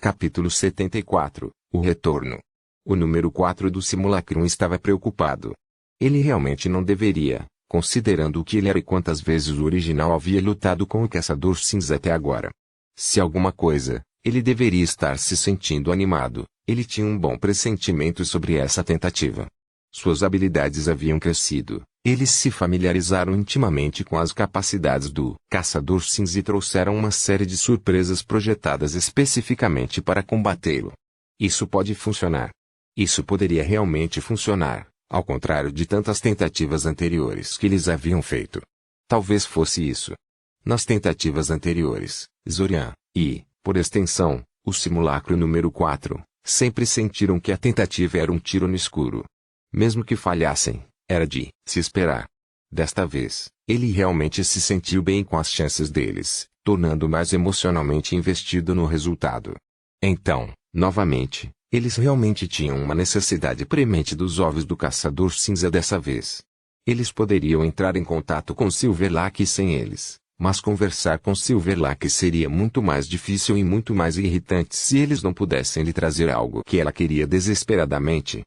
Capítulo 74 O Retorno. O número 4 do simulacrum estava preocupado. Ele realmente não deveria, considerando o que ele era e quantas vezes o original havia lutado com o Caçador Cinza até agora. Se alguma coisa, ele deveria estar se sentindo animado. Ele tinha um bom pressentimento sobre essa tentativa. Suas habilidades haviam crescido. Eles se familiarizaram intimamente com as capacidades do Caçador Cinza e trouxeram uma série de surpresas projetadas especificamente para combatê-lo. Isso pode funcionar. Isso poderia realmente funcionar, ao contrário de tantas tentativas anteriores que eles haviam feito. Talvez fosse isso. Nas tentativas anteriores, Zorian, e, por extensão, o simulacro número 4, sempre sentiram que a tentativa era um tiro no escuro. Mesmo que falhassem, era de se esperar. Desta vez, ele realmente se sentiu bem com as chances deles, tornando mais emocionalmente investido no resultado. Então, novamente, eles realmente tinham uma necessidade premente dos ovos do Caçador Cinza dessa vez. Eles poderiam entrar em contato com Silverlake sem eles, mas conversar com Silverlake seria muito mais difícil e muito mais irritante se eles não pudessem lhe trazer algo que ela queria desesperadamente.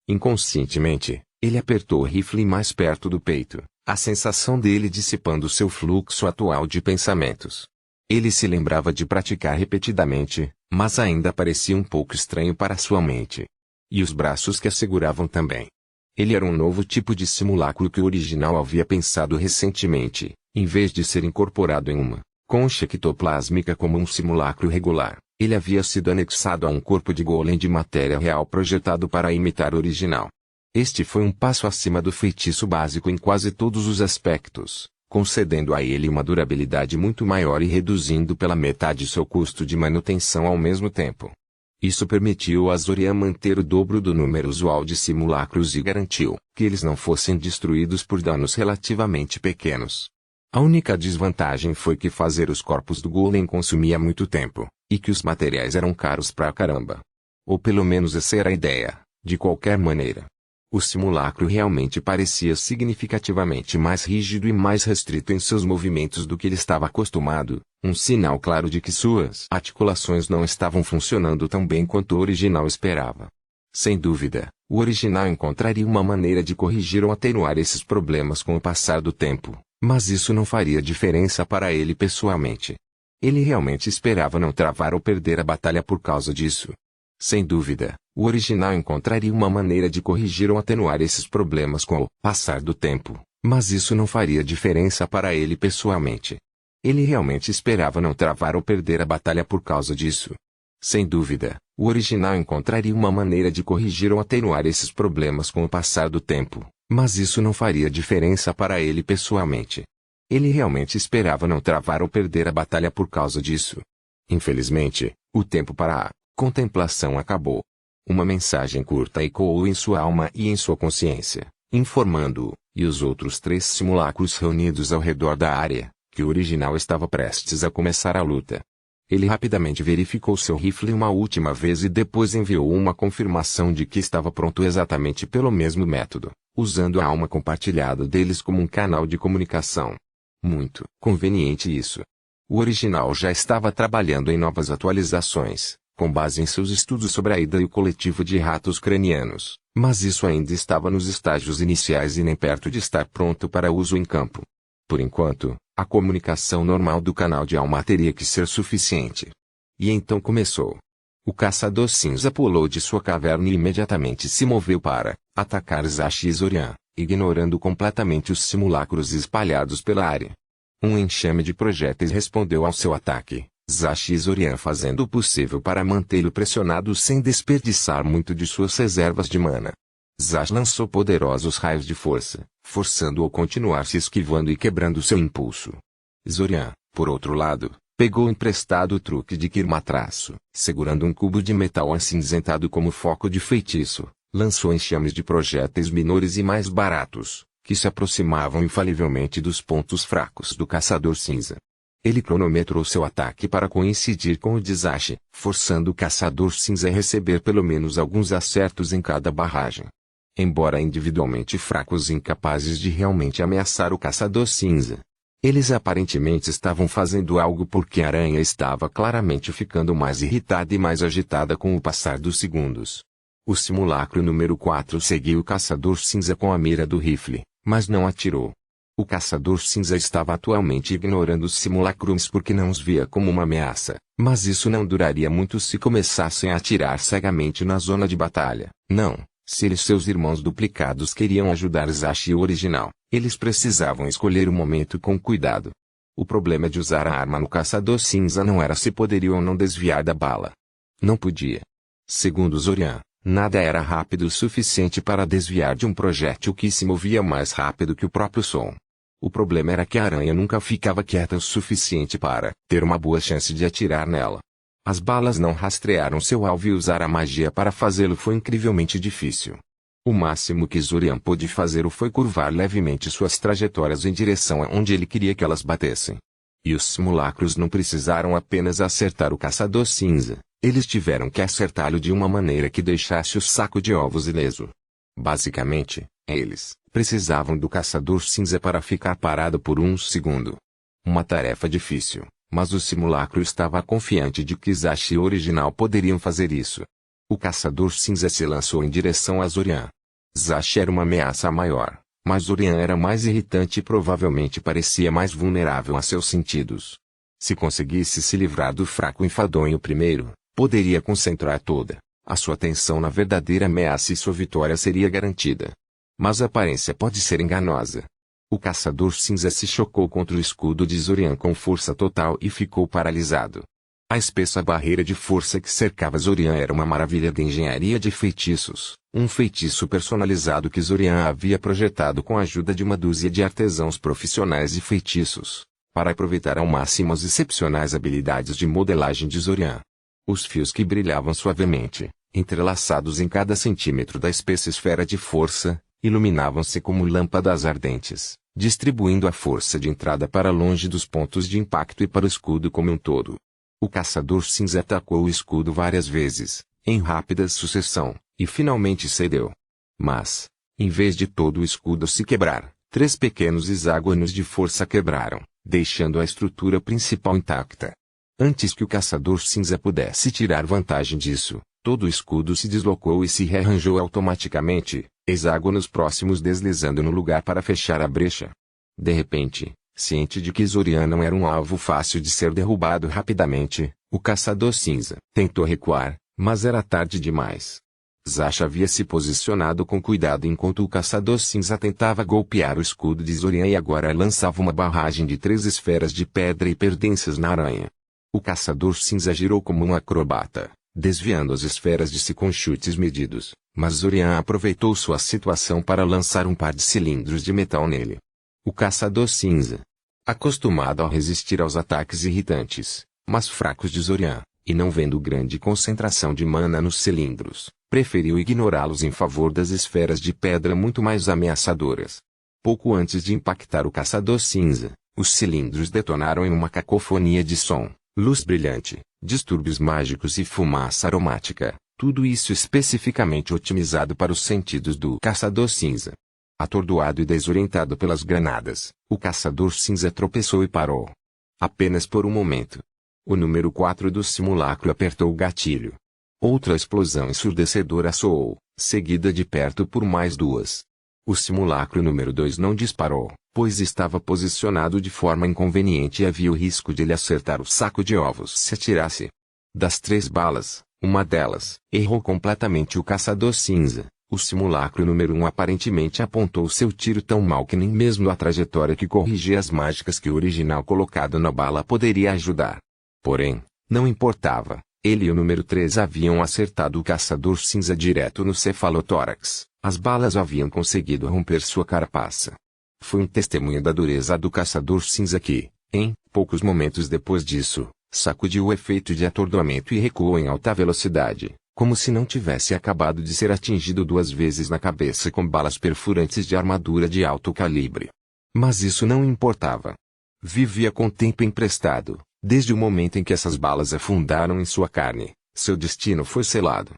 Inconscientemente, ele apertou o rifle mais perto do peito, a sensação dele dissipando seu fluxo atual de pensamentos. Ele se lembrava de praticar repetidamente, mas ainda parecia um pouco estranho para sua mente. E os braços que a seguravam também. Ele era um novo tipo de simulacro que o original havia pensado recentemente, em vez de ser incorporado em uma concha ectoplásmica como um simulacro regular. Ele havia sido anexado a um corpo de golem de matéria real projetado para imitar o original. Este foi um passo acima do feitiço básico em quase todos os aspectos, concedendo a ele uma durabilidade muito maior e reduzindo pela metade seu custo de manutenção ao mesmo tempo. Isso permitiu a Zorian manter o dobro do número usual de simulacros e garantiu que eles não fossem destruídos por danos relativamente pequenos. A única desvantagem foi que fazer os corpos do golem consumia muito tempo, e que os materiais eram caros pra caramba. Ou pelo menos essa era a ideia, de qualquer maneira. O simulacro realmente parecia significativamente mais rígido e mais restrito em seus movimentos do que ele estava acostumado, um sinal claro de que suas articulações não estavam funcionando tão bem quanto o original esperava. Sem dúvida, o original encontraria uma maneira de corrigir ou atenuar esses problemas com o passar do tempo, mas isso não faria diferença para ele pessoalmente. Ele realmente esperava não travar ou perder a batalha por causa disso. Sem dúvida, o original encontraria uma maneira de corrigir ou atenuar esses problemas com o passar do tempo, mas isso não faria diferença para ele pessoalmente. Ele realmente esperava não travar ou perder a batalha por causa disso. Sem dúvida, o original encontraria uma maneira de corrigir ou atenuar esses problemas com o passar do tempo, mas isso não faria diferença para ele pessoalmente. Ele realmente esperava não travar ou perder a batalha por causa disso. Infelizmente, o tempo para a contemplação acabou. Uma mensagem curta ecoou em sua alma e em sua consciência, informando-o, e os outros 3 simulacros reunidos ao redor da área, que o original estava prestes a começar a luta. Ele rapidamente verificou seu rifle uma última vez e depois enviou uma confirmação de que estava pronto exatamente pelo mesmo método, usando a alma compartilhada deles como um canal de comunicação. Muito conveniente isso. O original já estava trabalhando em novas atualizações, com base em seus estudos sobre a Hydra e o coletivo de ratos cranianos, mas isso ainda estava nos estágios iniciais e nem perto de estar pronto para uso em campo. Por enquanto, a comunicação normal do canal de alma teria que ser suficiente. E então começou. O Caçador Cinza pulou de sua caverna e imediatamente se moveu para atacar Zashi e Zorian, ignorando completamente os simulacros espalhados pela área. Um enxame de projéteis respondeu ao seu ataque, Zashi e Zorian fazendo o possível para mantê-lo pressionado sem desperdiçar muito de suas reservas de mana. Zashi lançou poderosos raios de força, forçando-o a continuar se esquivando e quebrando seu impulso. Zorian, por outro lado, pegou emprestado o truque de Kirmatraço, segurando um cubo de metal acinzentado como foco de feitiço, lançou enxames de projéteis menores e mais baratos, que se aproximavam infalivelmente dos pontos fracos do Caçador Cinza. Ele cronometrou seu ataque para coincidir com o de Zashi, forçando o Caçador Cinza a receber pelo menos alguns acertos em cada barragem. Embora individualmente fracos e incapazes de realmente ameaçar o Caçador Cinza, Eles aparentemente estavam fazendo algo porque a aranha estava claramente ficando mais irritada e mais agitada com o passar dos segundos. O simulacro número 4 seguiu o caçador cinza com a mira do rifle, mas não atirou. O caçador cinza estava atualmente ignorando os simulacros porque não os via como uma ameaça, mas isso não duraria muito se começassem a atirar cegamente na zona de batalha. Não, se ele e seus irmãos duplicados queriam ajudar Zashi o original, eles precisavam escolher o momento com cuidado. O problema de usar a arma no caçador cinza não era se poderia ou não desviar da bala. Não podia. Segundo Zorian, nada era rápido o suficiente para desviar de um projétil que se movia mais rápido que o próprio som. O problema era que a aranha nunca ficava quieta o suficiente para ter uma boa chance de atirar nela. As balas não rastrearam seu alvo e usar a magia para fazê-lo foi incrivelmente difícil. O máximo que Zorian pôde fazer foi curvar levemente suas trajetórias em direção a onde ele queria que elas batessem. E os simulacros não precisaram apenas acertar o caçador cinza, eles tiveram que acertá-lo de uma maneira que deixasse o saco de ovos ileso. Basicamente, eles precisavam do caçador cinza para ficar parado por um segundo. Uma tarefa difícil, mas o simulacro estava confiante de que Zashi e o original poderiam fazer isso. O caçador cinza se lançou em direção a Zorian. Zashi era uma ameaça maior, mas Zorian era mais irritante e provavelmente parecia mais vulnerável a seus sentidos. Se conseguisse se livrar do fraco enfadonho primeiro, poderia concentrar toda a sua atenção na verdadeira ameaça e sua vitória seria garantida. Mas a aparência pode ser enganosa. O caçador cinza se chocou contra o escudo de Zorian com força total e ficou paralisado. A espessa barreira de força que cercava Zorian era uma maravilha de engenharia de feitiços, um feitiço personalizado que Zorian havia projetado com a ajuda de uma dúzia de artesãos profissionais de feitiços, para aproveitar ao máximo as excepcionais habilidades de modelagem de Zorian. Os fios que brilhavam suavemente, entrelaçados em cada centímetro da espessa esfera de força, iluminavam-se como lâmpadas ardentes, distribuindo a força de entrada para longe dos pontos de impacto e para o escudo como um todo. O caçador cinza atacou o escudo várias vezes, em rápida sucessão, e finalmente cedeu. Mas, em vez de todo o escudo se quebrar, 3 pequenos hexágonos de força quebraram, deixando a estrutura principal intacta. Antes que o caçador cinza pudesse tirar vantagem disso, todo o escudo se deslocou e se rearranjou automaticamente, hexágonos próximos deslizando no lugar para fechar a brecha. De repente, ciente de que Zorian não era um alvo fácil de ser derrubado rapidamente, o caçador cinza tentou recuar, mas era tarde demais. Zashi havia se posicionado com cuidado enquanto o caçador cinza tentava golpear o escudo de Zorian e agora lançava uma barragem de 3 esferas de pedra e pendências na aranha. O caçador cinza girou como um acrobata, desviando as esferas de si com chutes medidos, mas Zorian aproveitou sua situação para lançar um par de cilindros de metal nele. O caçador cinza, acostumado a resistir aos ataques irritantes, mas fracos de Zorian, e não vendo grande concentração de mana nos cilindros, preferiu ignorá-los em favor das esferas de pedra muito mais ameaçadoras. Pouco antes de impactar o caçador cinza, os cilindros detonaram em uma cacofonia de som, luz brilhante, distúrbios mágicos e fumaça aromática, tudo isso especificamente otimizado para os sentidos do caçador cinza. Atordoado e desorientado pelas granadas, o caçador cinza tropeçou e parou. Apenas por um momento. O número 4 do simulacro apertou o gatilho. Outra explosão ensurdecedora soou, seguida de perto por mais 2. O simulacro número 2 não disparou, pois estava posicionado de forma inconveniente e havia o risco de ele acertar o saco de ovos se atirasse. Das 3 balas, uma delas errou completamente o caçador cinza. O simulacro número 1 aparentemente apontou seu tiro tão mal que nem mesmo a trajetória que corrigia as mágicas que o original colocado na bala poderia ajudar. Porém, não importava, ele e o número 3 haviam acertado o caçador cinza direto no cefalotórax, as balas haviam conseguido romper sua carapaça. Foi um testemunho da dureza do caçador cinza que, em poucos momentos depois disso, sacudiu o efeito de atordoamento e recuou em alta velocidade, como se não tivesse acabado de ser atingido 2 vezes na cabeça com balas perfurantes de armadura de alto calibre. Mas isso não importava. Vivia com tempo emprestado, desde o momento em que essas balas afundaram em sua carne, seu destino foi selado.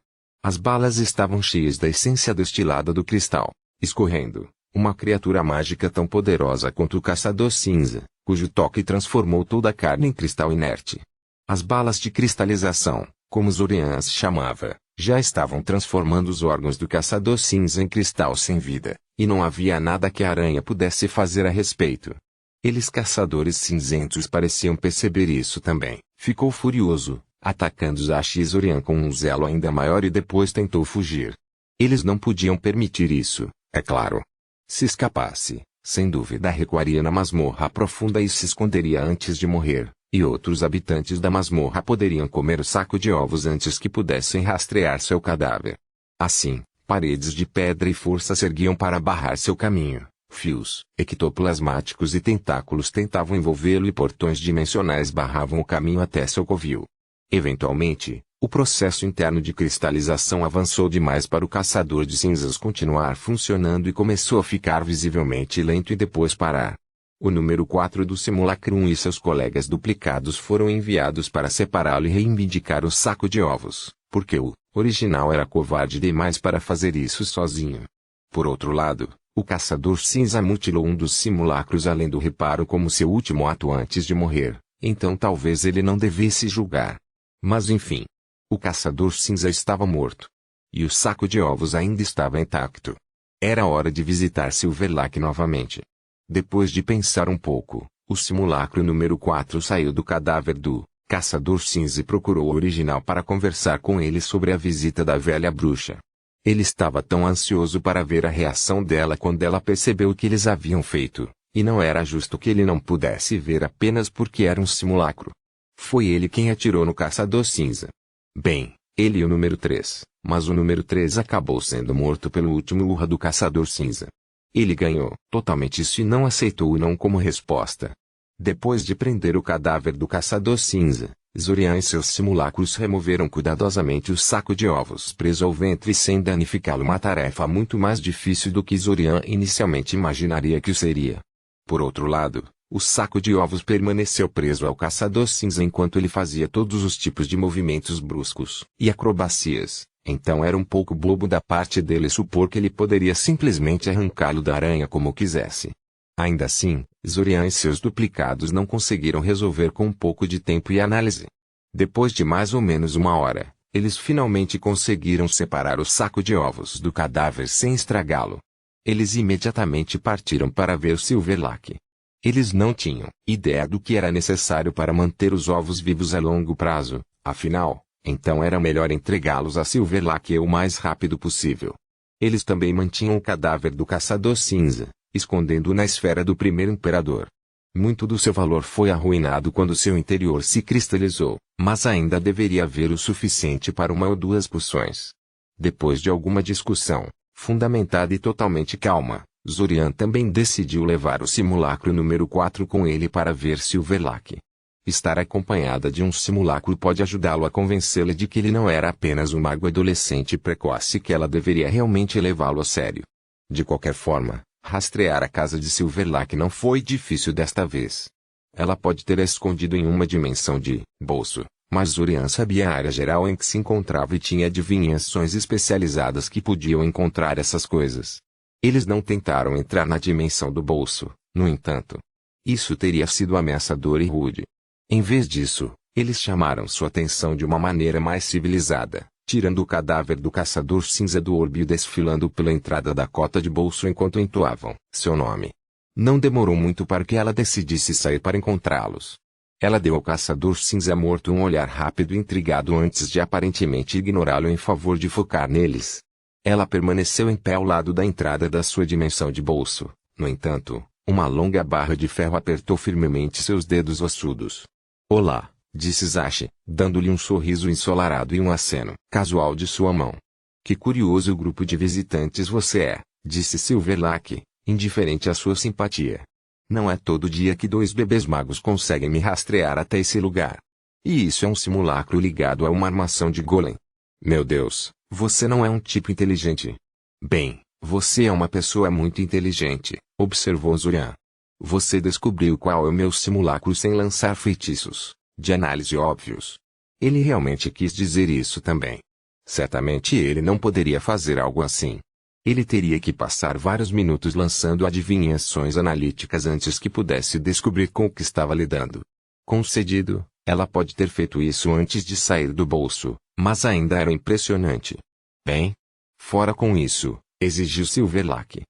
As balas estavam cheias da essência destilada do cristal, escorrendo. Uma criatura mágica tão poderosa quanto o caçador cinza, cujo toque transformou toda a carne em cristal inerte. As balas de cristalização, como Zorian as chamava, já estavam transformando os órgãos do caçador cinza em cristal sem vida, e não havia nada que a aranha pudesse fazer a respeito. Eles caçadores cinzentos pareciam perceber isso também. Ficou furioso, atacando Zashi e Zorian com um zelo ainda maior e depois tentou fugir. Eles não podiam permitir isso, é claro. Se escapasse, sem dúvida recuaria na masmorra profunda e se esconderia antes de morrer, e outros habitantes da masmorra poderiam comer o saco de ovos antes que pudessem rastrear seu cadáver. Assim, paredes de pedra e força se erguiam para barrar seu caminho. Fios, ectoplasmáticos e tentáculos tentavam envolvê-lo e portões dimensionais barravam o caminho até seu covil. Eventualmente, o processo interno de cristalização avançou demais para o caçador de cinzas continuar funcionando e começou a ficar visivelmente lento e depois parar. O número 4 do simulacro 1 e seus colegas duplicados foram enviados para separá-lo e reivindicar o saco de ovos, porque o original era covarde demais para fazer isso sozinho. Por outro lado, o caçador cinza mutilou um dos simulacros além do reparo como seu último ato antes de morrer, então talvez ele não devesse julgar. Mas enfim, o caçador cinza estava morto. E o saco de ovos ainda estava intacto. Era hora de visitar Silverlake novamente. Depois de pensar um pouco, o simulacro número 4 saiu do cadáver do caçador cinza e procurou o original para conversar com ele sobre a visita da velha bruxa. Ele estava tão ansioso para ver a reação dela quando ela percebeu o que eles haviam feito, e não era justo que ele não pudesse ver apenas porque era um simulacro. Foi ele quem atirou no caçador cinza. Bem, ele e o número 3, mas o número 3 acabou sendo morto pelo último urra do caçador cinza. Ele ganhou totalmente isso e não aceitou o não como resposta. Depois de prender o cadáver do caçador cinza, Zorian e seus simulacros removeram cuidadosamente o saco de ovos preso ao ventre sem danificá-lo, uma tarefa muito mais difícil do que Zorian inicialmente imaginaria que o seria. Por outro lado, o saco de ovos permaneceu preso ao caçador cinza enquanto ele fazia todos os tipos de movimentos bruscos e acrobacias, então era um pouco bobo da parte dele supor que ele poderia simplesmente arrancá-lo da aranha como quisesse. Ainda assim, Zorian e seus duplicados não conseguiram resolver com um pouco de tempo e análise. Depois de mais ou menos uma hora, eles finalmente conseguiram separar o saco de ovos do cadáver sem estragá-lo. Eles imediatamente partiram para ver Silverlake. Eles não tinham ideia do que era necessário para manter os ovos vivos a longo prazo, afinal, então era melhor entregá-los a Silverlake o mais rápido possível. Eles também mantinham o cadáver do caçador cinza, escondendo-o na esfera do primeiro imperador. Muito do seu valor foi arruinado quando seu interior se cristalizou, mas ainda deveria haver o suficiente para uma ou duas poções. Depois de alguma discussão, fundamentada e totalmente calma, Zorian também decidiu levar o simulacro número 4 com ele para ver Silverlake. Estar acompanhada de um simulacro pode ajudá-lo a convencê-la de que ele não era apenas um mago adolescente precoce e que ela deveria realmente levá-lo a sério. De qualquer forma, rastrear a casa de Silverlake não foi difícil desta vez. Ela pode ter a escondido em uma dimensão de bolso, mas Zorian sabia a área geral em que se encontrava e tinha adivinhações especializadas que podiam encontrar essas coisas. Eles não tentaram entrar na dimensão do bolso, no entanto. Isso teria sido ameaçador e rude. Em vez disso, eles chamaram sua atenção de uma maneira mais civilizada, tirando o cadáver do caçador cinza do orbe e desfilando pela entrada da cota de bolso enquanto entoavam seu nome. Não demorou muito para que ela decidisse sair para encontrá-los. Ela deu ao caçador cinza morto um olhar rápido e intrigado antes de aparentemente ignorá-lo em favor de focar neles. Ela permaneceu em pé ao lado da entrada da sua dimensão de bolso. No entanto, uma longa barra de ferro apertou firmemente seus dedos ossudos. Olá, disse Zashi, dando-lhe um sorriso ensolarado e um aceno casual de sua mão. Que curioso grupo de visitantes você é, disse Silverlake, indiferente à sua simpatia. Não é todo dia que dois bebês magos conseguem me rastrear até esse lugar. E isso é um simulacro ligado a uma armação de golem. Meu Deus, você não é um tipo inteligente. Bem, você é uma pessoa muito inteligente, observou Zorian. Você descobriu qual é o meu simulacro sem lançar feitiços de análise óbvios. Ele realmente quis dizer isso também. Certamente ele não poderia fazer algo assim. Ele teria que passar vários minutos lançando adivinhações analíticas antes que pudesse descobrir com o que estava lidando. Concedido, ela pode ter feito isso antes de sair do bolso, mas ainda era impressionante. Bem, fora com isso, exigiu Silverlake.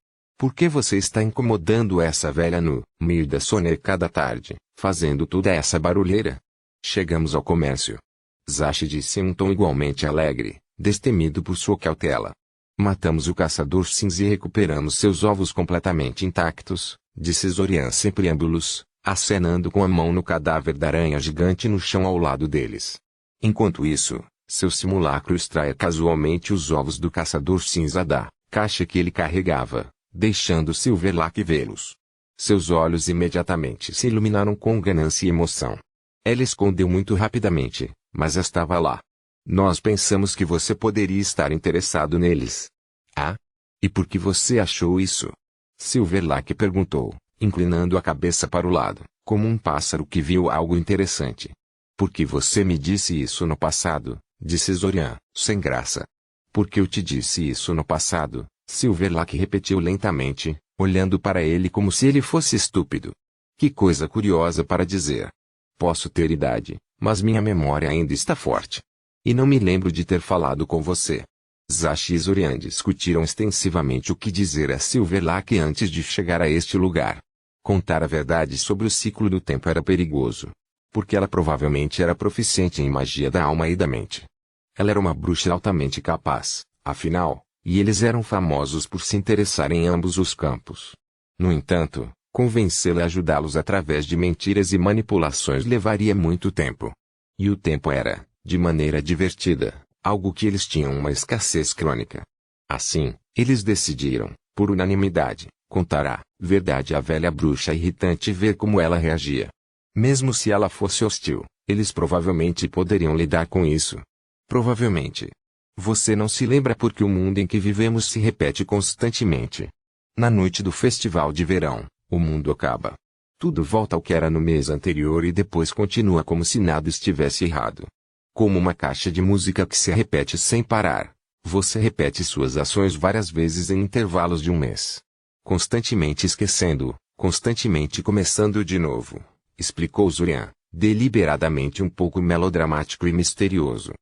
Por que você está incomodando essa velha no meio da sonecada tarde, fazendo toda essa barulheira? Chegamos ao comércio. Zashi disse em um tom igualmente alegre, destemido por sua cautela. Matamos o caçador cinza e recuperamos seus ovos completamente intactos, disse Zorian sem preâmbulos, acenando com a mão no cadáver da aranha gigante no chão ao lado deles. Enquanto isso, seu simulacro extraia casualmente os ovos do caçador cinza da caixa que ele carregava, deixando Silverlake vê-los. Seus olhos imediatamente se iluminaram com ganância e emoção. Ela escondeu muito rapidamente, mas estava lá. Nós pensamos que você poderia estar interessado neles. Ah? E por que você achou isso? Silverlake perguntou, inclinando a cabeça para o lado, como um pássaro que viu algo interessante. Porque você me disse isso no passado, disse Zorian, sem graça. Porque eu te disse isso no passado, Silverlake repetiu lentamente, olhando para ele como se ele fosse estúpido. Que coisa curiosa para dizer. Posso ter idade, mas minha memória ainda está forte. E não me lembro de ter falado com você. Zashi e Zorian discutiram extensivamente o que dizer a Silverlake antes de chegar a este lugar. Contar a verdade sobre o ciclo do tempo era perigoso. Porque ela provavelmente era proficiente em magia da alma e da mente. Ela era uma bruxa altamente capaz, afinal, e eles eram famosos por se interessar em ambos os campos. No entanto, convencê-la a ajudá-los através de mentiras e manipulações levaria muito tempo. E o tempo era, de maneira divertida, algo que eles tinham uma escassez crônica. Assim, eles decidiram, por unanimidade, contar a verdade à velha bruxa irritante e ver como ela reagia. Mesmo se ela fosse hostil, eles provavelmente poderiam lidar com isso. Provavelmente. Você não se lembra porque o mundo em que vivemos se repete constantemente. Na noite do festival de verão, o mundo acaba. Tudo volta ao que era no mês anterior e depois continua como se nada estivesse errado. Como uma caixa de música que se repete sem parar. Você repete suas ações várias vezes em intervalos de um mês. Constantemente esquecendo, constantemente começando de novo, explicou Zorian, deliberadamente um pouco melodramático e misterioso.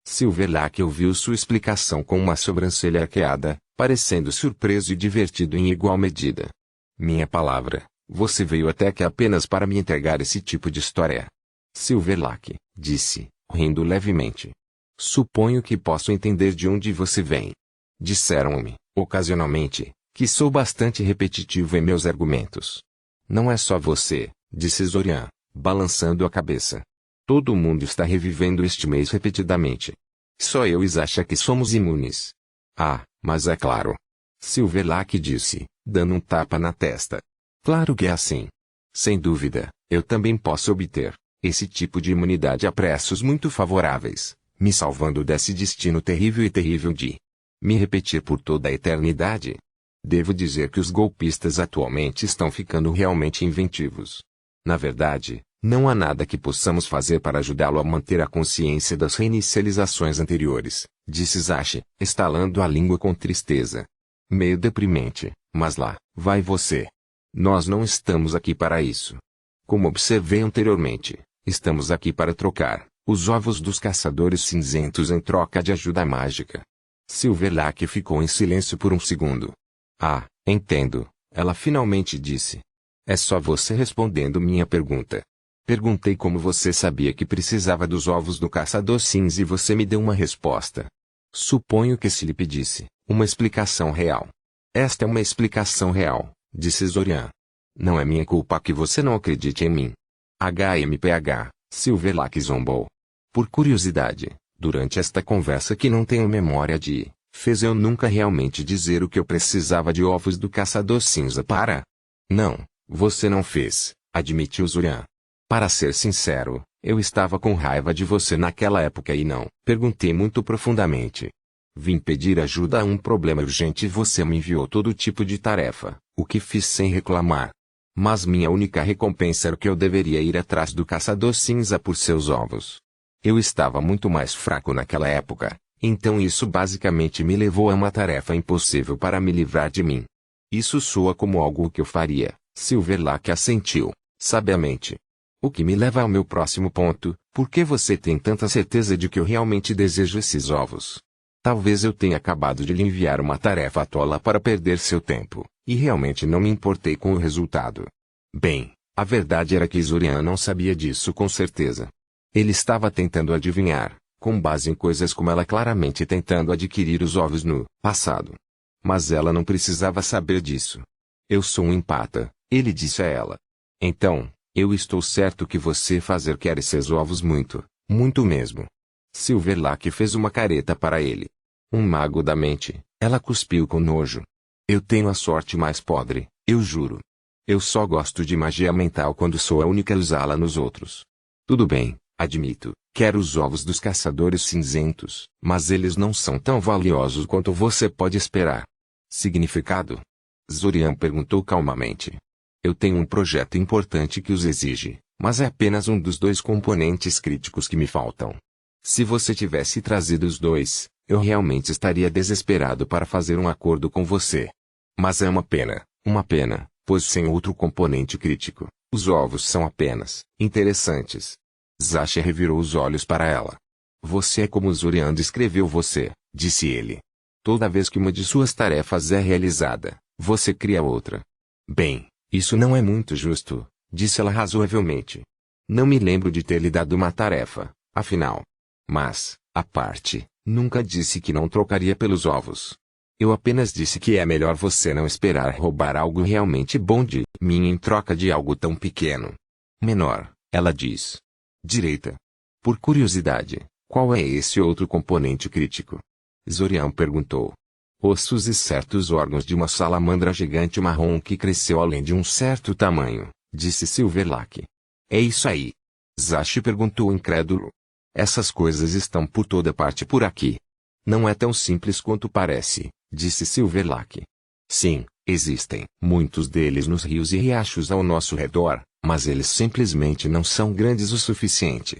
Silverlake ouviu sua explicação com uma sobrancelha arqueada, parecendo surpreso e divertido em igual medida. Minha palavra, você veio até aqui apenas para me entregar esse tipo de história. Silverlake, disse, rindo levemente. Suponho que posso entender de onde você vem. Disseram-me, ocasionalmente, que sou bastante repetitivo em meus argumentos. Não é só você, disse Zorian, balançando a cabeça. Todo mundo está revivendo este mês repetidamente. Só eu e Zashi que somos imunes. Ah, mas é claro. Silverlake disse, dando um tapa na testa. Claro que é assim. Sem dúvida, eu também posso obter esse tipo de imunidade a preços muito favoráveis, me salvando desse destino terrível de me repetir por toda a eternidade. Devo dizer que os golpistas atualmente estão ficando realmente inventivos. Na verdade, não há nada que possamos fazer para ajudá-lo a manter a consciência das reinicializações anteriores, disse Zashi, estalando a língua com tristeza. Meio deprimente, mas lá, vai você. Nós não estamos aqui para isso. Como observei anteriormente, estamos aqui para trocar os ovos dos caçadores cinzentos em troca de ajuda mágica. Silverlake ficou em silêncio por um segundo. Ah, entendo, ela finalmente disse. É só você respondendo minha pergunta. Perguntei como você sabia que precisava dos ovos do caçador cinza e você me deu uma resposta. Suponho que se lhe pedisse uma explicação real. Esta é uma explicação real, disse Zorian. Não é minha culpa que você não acredite em mim. HMPH, Silverlake zombou. Por curiosidade, durante esta conversa que não tenho memória de, fez eu nunca realmente dizer o que eu precisava de ovos do caçador cinza para? Não, você não fez, admitiu Zorian. Para ser sincero, eu estava com raiva de você naquela época e não perguntei muito profundamente. Vim pedir ajuda a um problema urgente e você me enviou todo tipo de tarefa, o que fiz sem reclamar. Mas minha única recompensa era que eu deveria ir atrás do caçador cinza por seus ovos. Eu estava muito mais fraco naquela época, Então isso basicamente me levou a uma tarefa impossível para me livrar de mim. Isso soa como algo que eu faria. Silverlake assentiu, sabiamente. O que me leva ao meu próximo ponto: por que você tem tanta certeza de que eu realmente desejo esses ovos? Talvez eu tenha acabado de lhe enviar uma tarefa tola para perder seu tempo, e realmente não me importei com o resultado. Bem, a verdade era que Zorian não sabia disso com certeza. Ele estava tentando adivinhar, com base em coisas como ela claramente tentando adquirir os ovos no passado. Mas ela não precisava saber disso. Eu sou um empata, ele disse a ela. Então, eu estou certo que você quer esses ovos muito, muito mesmo. Silverlake fez uma careta para ele. Um mago da mente, ela cuspiu com nojo. Eu tenho a sorte mais podre, eu juro. Eu só gosto de magia mental quando sou a única a usá-la nos outros. Tudo bem, admito, quero os ovos dos caçadores cinzentos, mas eles não são tão valiosos quanto você pode esperar. Significado? Zorian perguntou calmamente. Eu tenho um projeto importante que os exige, mas é apenas um dos 2 componentes críticos que me faltam. Se você tivesse trazido os 2, eu realmente estaria desesperado para fazer um acordo com você. Mas é uma pena, pois sem outro componente crítico, os ovos são apenas interessantes. Zashi revirou os olhos para ela. Você é como Zorian descreveu você, disse ele. Toda vez que uma de suas tarefas é realizada, você cria outra. Bem, isso não é muito justo, disse ela razoavelmente. Não me lembro de ter lhe dado uma tarefa, afinal. Mas, à parte, nunca disse que não trocaria pelos ovos. Eu apenas disse que é melhor você não esperar roubar algo realmente bom de mim em troca de algo tão pequeno. Menor, ela diz. Direita. Por curiosidade, qual é esse outro componente crítico? Zorian perguntou. Ossos e certos órgãos de uma salamandra gigante marrom que cresceu além de um certo tamanho, disse Silverlake. É isso aí. Zashi perguntou incrédulo. Essas coisas estão por toda parte por aqui. Não é tão simples quanto parece, disse Silverlake. Sim, existem muitos deles nos rios e riachos ao nosso redor, mas eles simplesmente não são grandes o suficiente.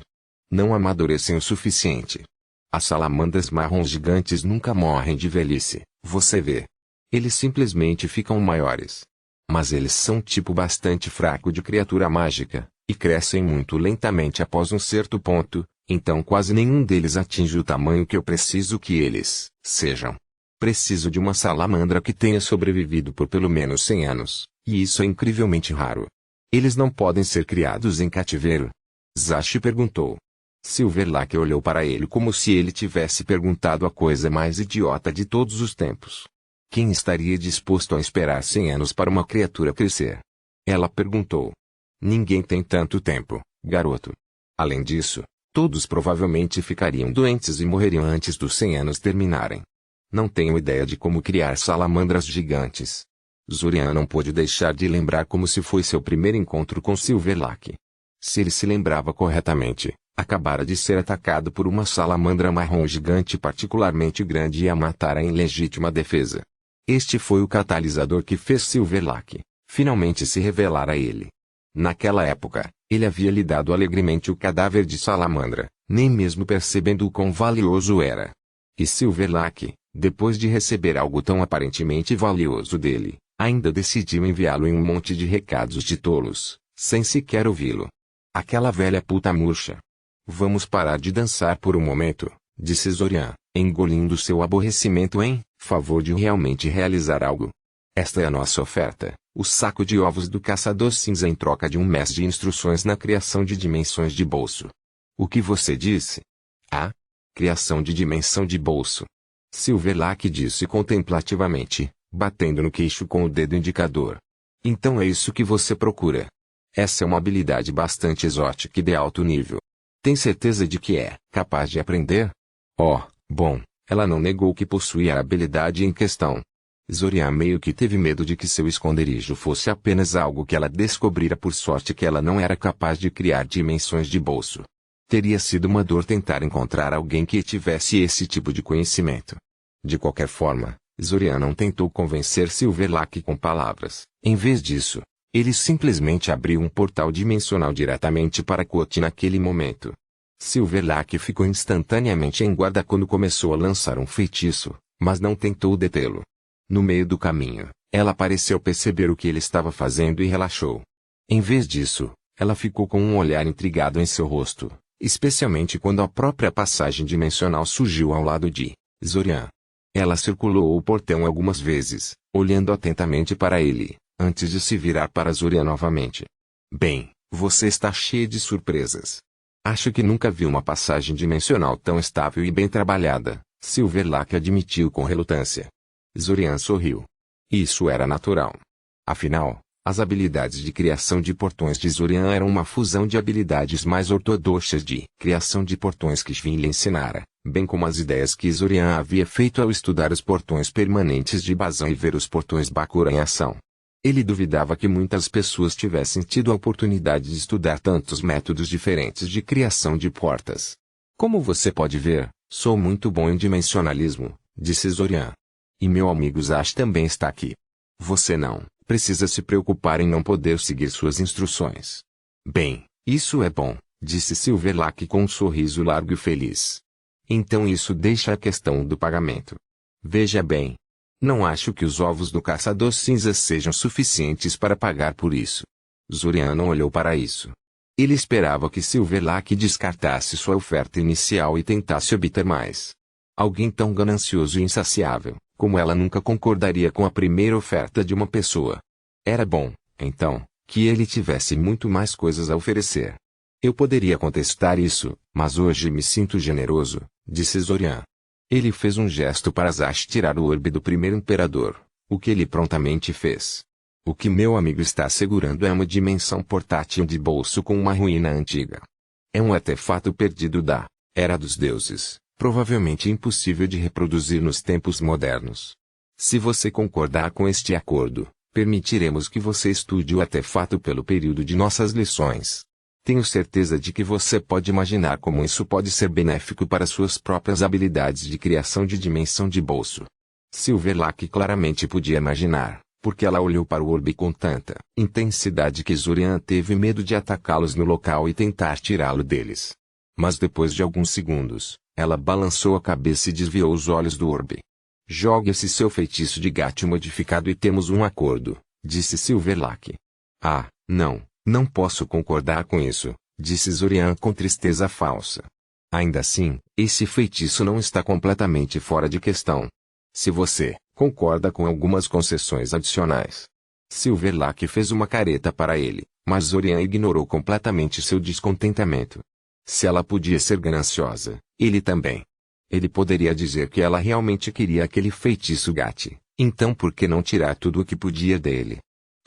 Não amadurecem o suficiente. As salamandras marrons gigantes nunca morrem de velhice, você vê. Eles simplesmente ficam maiores. Mas eles são um tipo bastante fraco de criatura mágica, e crescem muito lentamente após um certo ponto, então quase nenhum deles atinge o tamanho que eu preciso que eles sejam. Preciso de uma salamandra que tenha sobrevivido por pelo menos 100 anos, e isso é incrivelmente raro. Eles não podem ser criados em cativeiro? Zashi perguntou. Silverlake olhou para ele como se ele tivesse perguntado a coisa mais idiota de todos os tempos. Quem estaria disposto a esperar 100 anos para uma criatura crescer? Ela perguntou. Ninguém tem tanto tempo, garoto. Além disso, todos provavelmente ficariam doentes e morreriam antes dos 100 anos terminarem. Não tenho ideia de como criar salamandras gigantes. Zorian não pôde deixar de lembrar como se foi seu primeiro encontro com Silverlake. Se ele se lembrava corretamente, acabara de ser atacado por uma salamandra marrom gigante particularmente grande e a matara em legítima defesa. Este foi o catalisador que fez Silverlake finalmente se revelar a ele. Naquela época, ele havia lhe dado alegremente o cadáver de salamandra, nem mesmo percebendo o quão valioso era. E Silverlake, depois de receber algo tão aparentemente valioso dele, ainda decidiu enviá-lo em um monte de recados de tolos, sem sequer ouvi-lo. Aquela velha puta murcha. Vamos parar de dançar por um momento, disse Zorian, engolindo seu aborrecimento em favor de realmente realizar algo. Esta é a nossa oferta, o saco de ovos do caçador cinza em troca de um mês de instruções na criação de dimensões de bolso. O que você disse? Ah? Criação de dimensão de bolso. Silverlake disse contemplativamente, batendo no queixo com o dedo indicador. Então é isso que você procura. Essa é uma habilidade bastante exótica e de alto nível. Tem certeza de que é capaz de aprender? Oh, bom, ela não negou que possuía a habilidade em questão. Zorian meio que teve medo de que seu esconderijo fosse apenas algo que ela descobrira por sorte que ela não era capaz de criar dimensões de bolso. Teria sido uma dor tentar encontrar alguém que tivesse esse tipo de conhecimento. De qualquer forma, Zorian não tentou convencer Silverlake com palavras. Em vez disso, ele simplesmente abriu um portal dimensional diretamente para Quot naquele momento. Silverlake ficou instantaneamente em guarda quando começou a lançar um feitiço, mas não tentou detê-lo. No meio do caminho, ela pareceu perceber o que ele estava fazendo e relaxou. Em vez disso, ela ficou com um olhar intrigado em seu rosto, especialmente quando a própria passagem dimensional surgiu ao lado de Zorian. Ela circulou o portão algumas vezes, olhando atentamente para ele, antes de se virar para Zorian novamente. Bem, você está cheia de surpresas. Acho que nunca vi uma passagem dimensional tão estável e bem trabalhada, Silverlake admitiu com relutância. Zorian sorriu. Isso era natural. Afinal, as habilidades de criação de portões de Zorian eram uma fusão de habilidades mais ortodoxas de criação de portões que Shin lhe ensinara, bem como as ideias que Zorian havia feito ao estudar os portões permanentes de Bazan e ver os portões Bakura em ação. Ele duvidava que muitas pessoas tivessem tido a oportunidade de estudar tantos métodos diferentes de criação de portas. Como você pode ver, sou muito bom em dimensionalismo, disse Zorian. E meu amigo Zash também está aqui. Você não precisa se preocupar em não poder seguir suas instruções. Bem, isso é bom, disse Silverlake com um sorriso largo e feliz. Então isso deixa a questão do pagamento. Veja bem. Não acho que os ovos do caçador cinza sejam suficientes para pagar por isso. Zorian não olhou para isso. Ele esperava que Silverlake descartasse sua oferta inicial e tentasse obter mais. Alguém tão ganancioso e insaciável, como ela nunca concordaria com a primeira oferta de uma pessoa. Era bom, então, que ele tivesse muito mais coisas a oferecer. Eu poderia contestar isso, mas hoje me sinto generoso, disse Zorian. Ele fez um gesto para Zash tirar o orbe do primeiro imperador, o que ele prontamente fez. O que meu amigo está segurando é uma dimensão portátil de bolso com uma ruína antiga. É um artefato perdido da Era dos Deuses, provavelmente impossível de reproduzir nos tempos modernos. Se você concordar com este acordo, permitiremos que você estude o artefato pelo período de nossas lições. Tenho certeza de que você pode imaginar como isso pode ser benéfico para suas próprias habilidades de criação de dimensão de bolso. Silverlake claramente podia imaginar, porque ela olhou para o orbe com tanta intensidade que Zorian teve medo de atacá-los no local e tentar tirá-lo deles. Mas depois de alguns segundos, ela balançou a cabeça e desviou os olhos do orbe. Jogue esse seu feitiço de gato modificado e temos um acordo, disse Silverlake. Ah, não. Não posso concordar com isso, disse Zorian com tristeza falsa. Ainda assim, esse feitiço não está completamente fora de questão. Se você concorda com algumas concessões adicionais. Silverlake fez uma careta para ele, mas Zorian ignorou completamente seu descontentamento. Se ela podia ser gananciosa, ele também. Ele poderia dizer que ela realmente queria aquele feitiço gato, então por que não tirar tudo o que podia dele?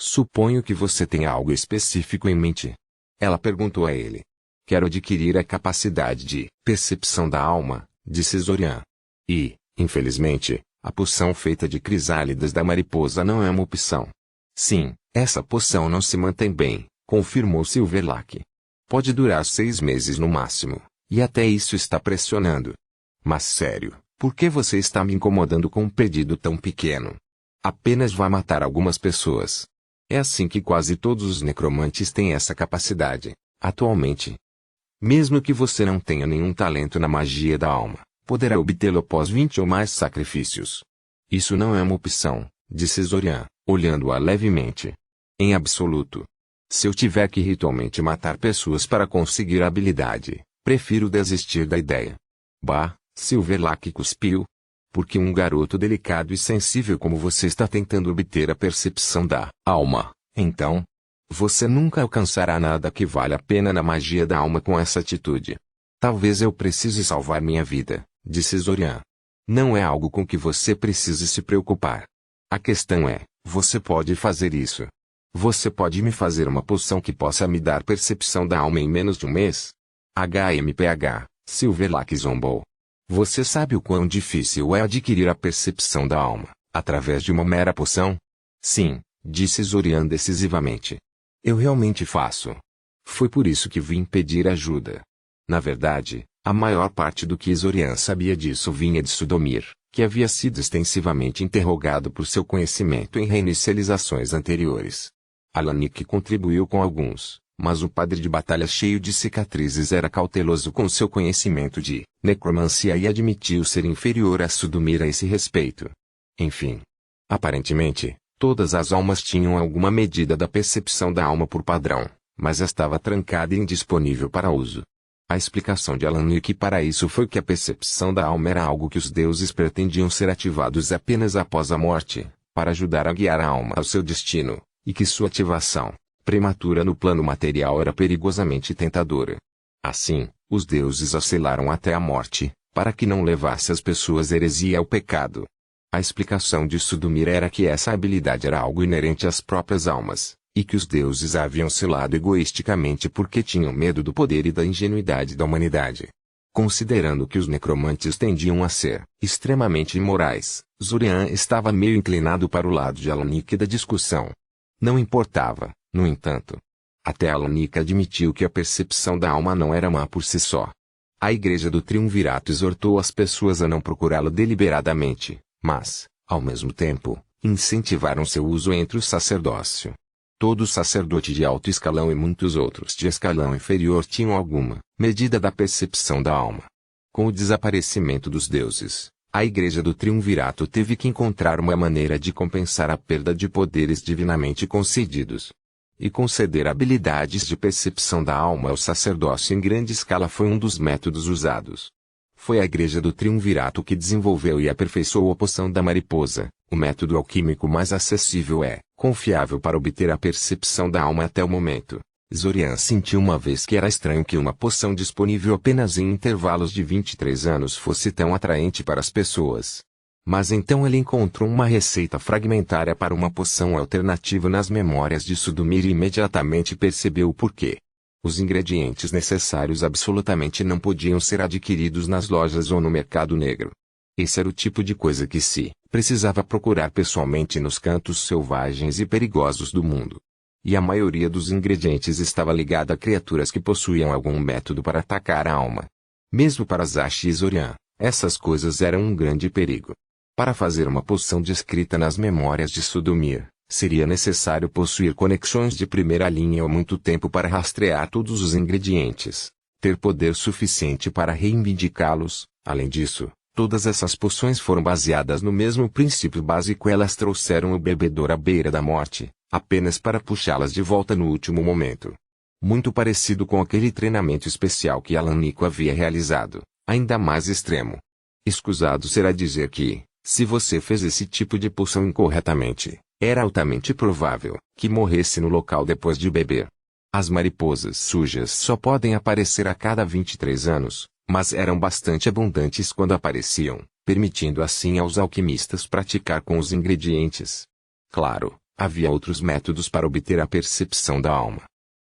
Suponho que você tenha algo específico em mente. Ela perguntou a ele. Quero adquirir a capacidade de percepção da alma, disse Zorian. E, infelizmente, a poção feita de crisálidas da mariposa não é uma opção. Sim, essa poção não se mantém bem, confirmou Silverlake. Pode durar 6 meses no máximo, e até isso está pressionando. Mas sério, por que você está me incomodando com um pedido tão pequeno? Apenas vai matar algumas pessoas. É assim que quase todos os necromantes têm essa capacidade, atualmente. Mesmo que você não tenha nenhum talento na magia da alma, poderá obtê-lo após 20 ou mais sacrifícios. Isso não é uma opção, disse Zorian, olhando-a levemente. Em absoluto. Se eu tiver que ritualmente matar pessoas para conseguir a habilidade, prefiro desistir da ideia. Bah, Silverlake cuspiu. Porque um garoto delicado e sensível como você está tentando obter a percepção da alma, então, você nunca alcançará nada que vale a pena na magia da alma com essa atitude. Talvez eu precise salvar minha vida, disse Zorian. Não é algo com que você precise se preocupar. A questão é, você pode fazer isso. Você pode me fazer uma poção que possa me dar percepção da alma em menos de um mês? HMPH, Silverlake zombou. Você sabe o quão difícil é adquirir a percepção da alma, através de uma mera poção? Sim, disse Zorian decisivamente. Eu realmente faço. Foi por isso que vim pedir ajuda. Na verdade, a maior parte do que Zorian sabia disso vinha de Sudomir, que havia sido extensivamente interrogado por seu conhecimento em reinicializações anteriores. Alanik contribuiu com alguns, Mas o padre de batalha cheio de cicatrizes era cauteloso com seu conhecimento de necromancia e admitiu ser inferior a Sudumir a esse respeito. Enfim. Aparentemente, todas as almas tinham alguma medida da percepção da alma por padrão, mas estava trancada e indisponível para uso. A explicação de Alanik para isso foi que a percepção da alma era algo que os deuses pretendiam ser ativados apenas após a morte, para ajudar a guiar a alma ao seu destino, e que sua ativação, prematura no plano material, era perigosamente tentadora. Assim, os deuses oscilaram até a morte, para que não levasse as pessoas à heresia e ao pecado. A explicação de Sudumir era que essa habilidade era algo inerente às próprias almas, e que os deuses a haviam selado egoisticamente porque tinham medo do poder e da ingenuidade da humanidade. Considerando que os necromantes tendiam a ser extremamente imorais, Zorian estava meio inclinado para o lado de Alanik da discussão. Não importava, no entanto. Até Alanik admitiu que a percepção da alma não era má por si só. A Igreja do Triunvirato exortou as pessoas a não procurá-la deliberadamente, mas, ao mesmo tempo, incentivaram seu uso entre o sacerdócio. Todo sacerdote de alto escalão e muitos outros de escalão inferior tinham alguma medida da percepção da alma. Com o desaparecimento dos deuses, a Igreja do Triunvirato teve que encontrar uma maneira de compensar a perda de poderes divinamente concedidos. E conceder habilidades de percepção da alma ao sacerdócio em grande escala foi um dos métodos usados. Foi a Igreja do Triunvirato que desenvolveu e aperfeiçoou a poção da mariposa, o método alquímico mais acessível e confiável para obter a percepção da alma até o momento. Zorian sentiu uma vez que era estranho que uma poção disponível apenas em intervalos de 23 anos fosse tão atraente para as pessoas. Mas então ele encontrou uma receita fragmentária para uma poção alternativa nas memórias de Sudumir e imediatamente percebeu o porquê. Os ingredientes necessários absolutamente não podiam ser adquiridos nas lojas ou no mercado negro. Esse era o tipo de coisa que se precisava procurar pessoalmente nos cantos selvagens e perigosos do mundo. E a maioria dos ingredientes estava ligada a criaturas que possuíam algum método para atacar a alma. Mesmo para Zashi e Zorian, essas coisas eram um grande perigo. Para fazer uma poção descrita nas memórias de Sudumir, seria necessário possuir conexões de primeira linha ou muito tempo para rastrear todos os ingredientes, ter poder suficiente para reivindicá-los. Além disso, todas essas poções foram baseadas no mesmo princípio básico. Elas trouxeram o bebedor à beira da morte, apenas para puxá-las de volta no último momento. Muito parecido com aquele treinamento especial que Alanik havia realizado, ainda mais extremo. Escusado será dizer que, se você fez esse tipo de poção incorretamente, era altamente provável que morresse no local depois de beber. As mariposas sujas só podem aparecer a cada 23 anos, mas eram bastante abundantes quando apareciam, permitindo assim aos alquimistas praticar com os ingredientes. Claro, havia outros métodos para obter a percepção da alma.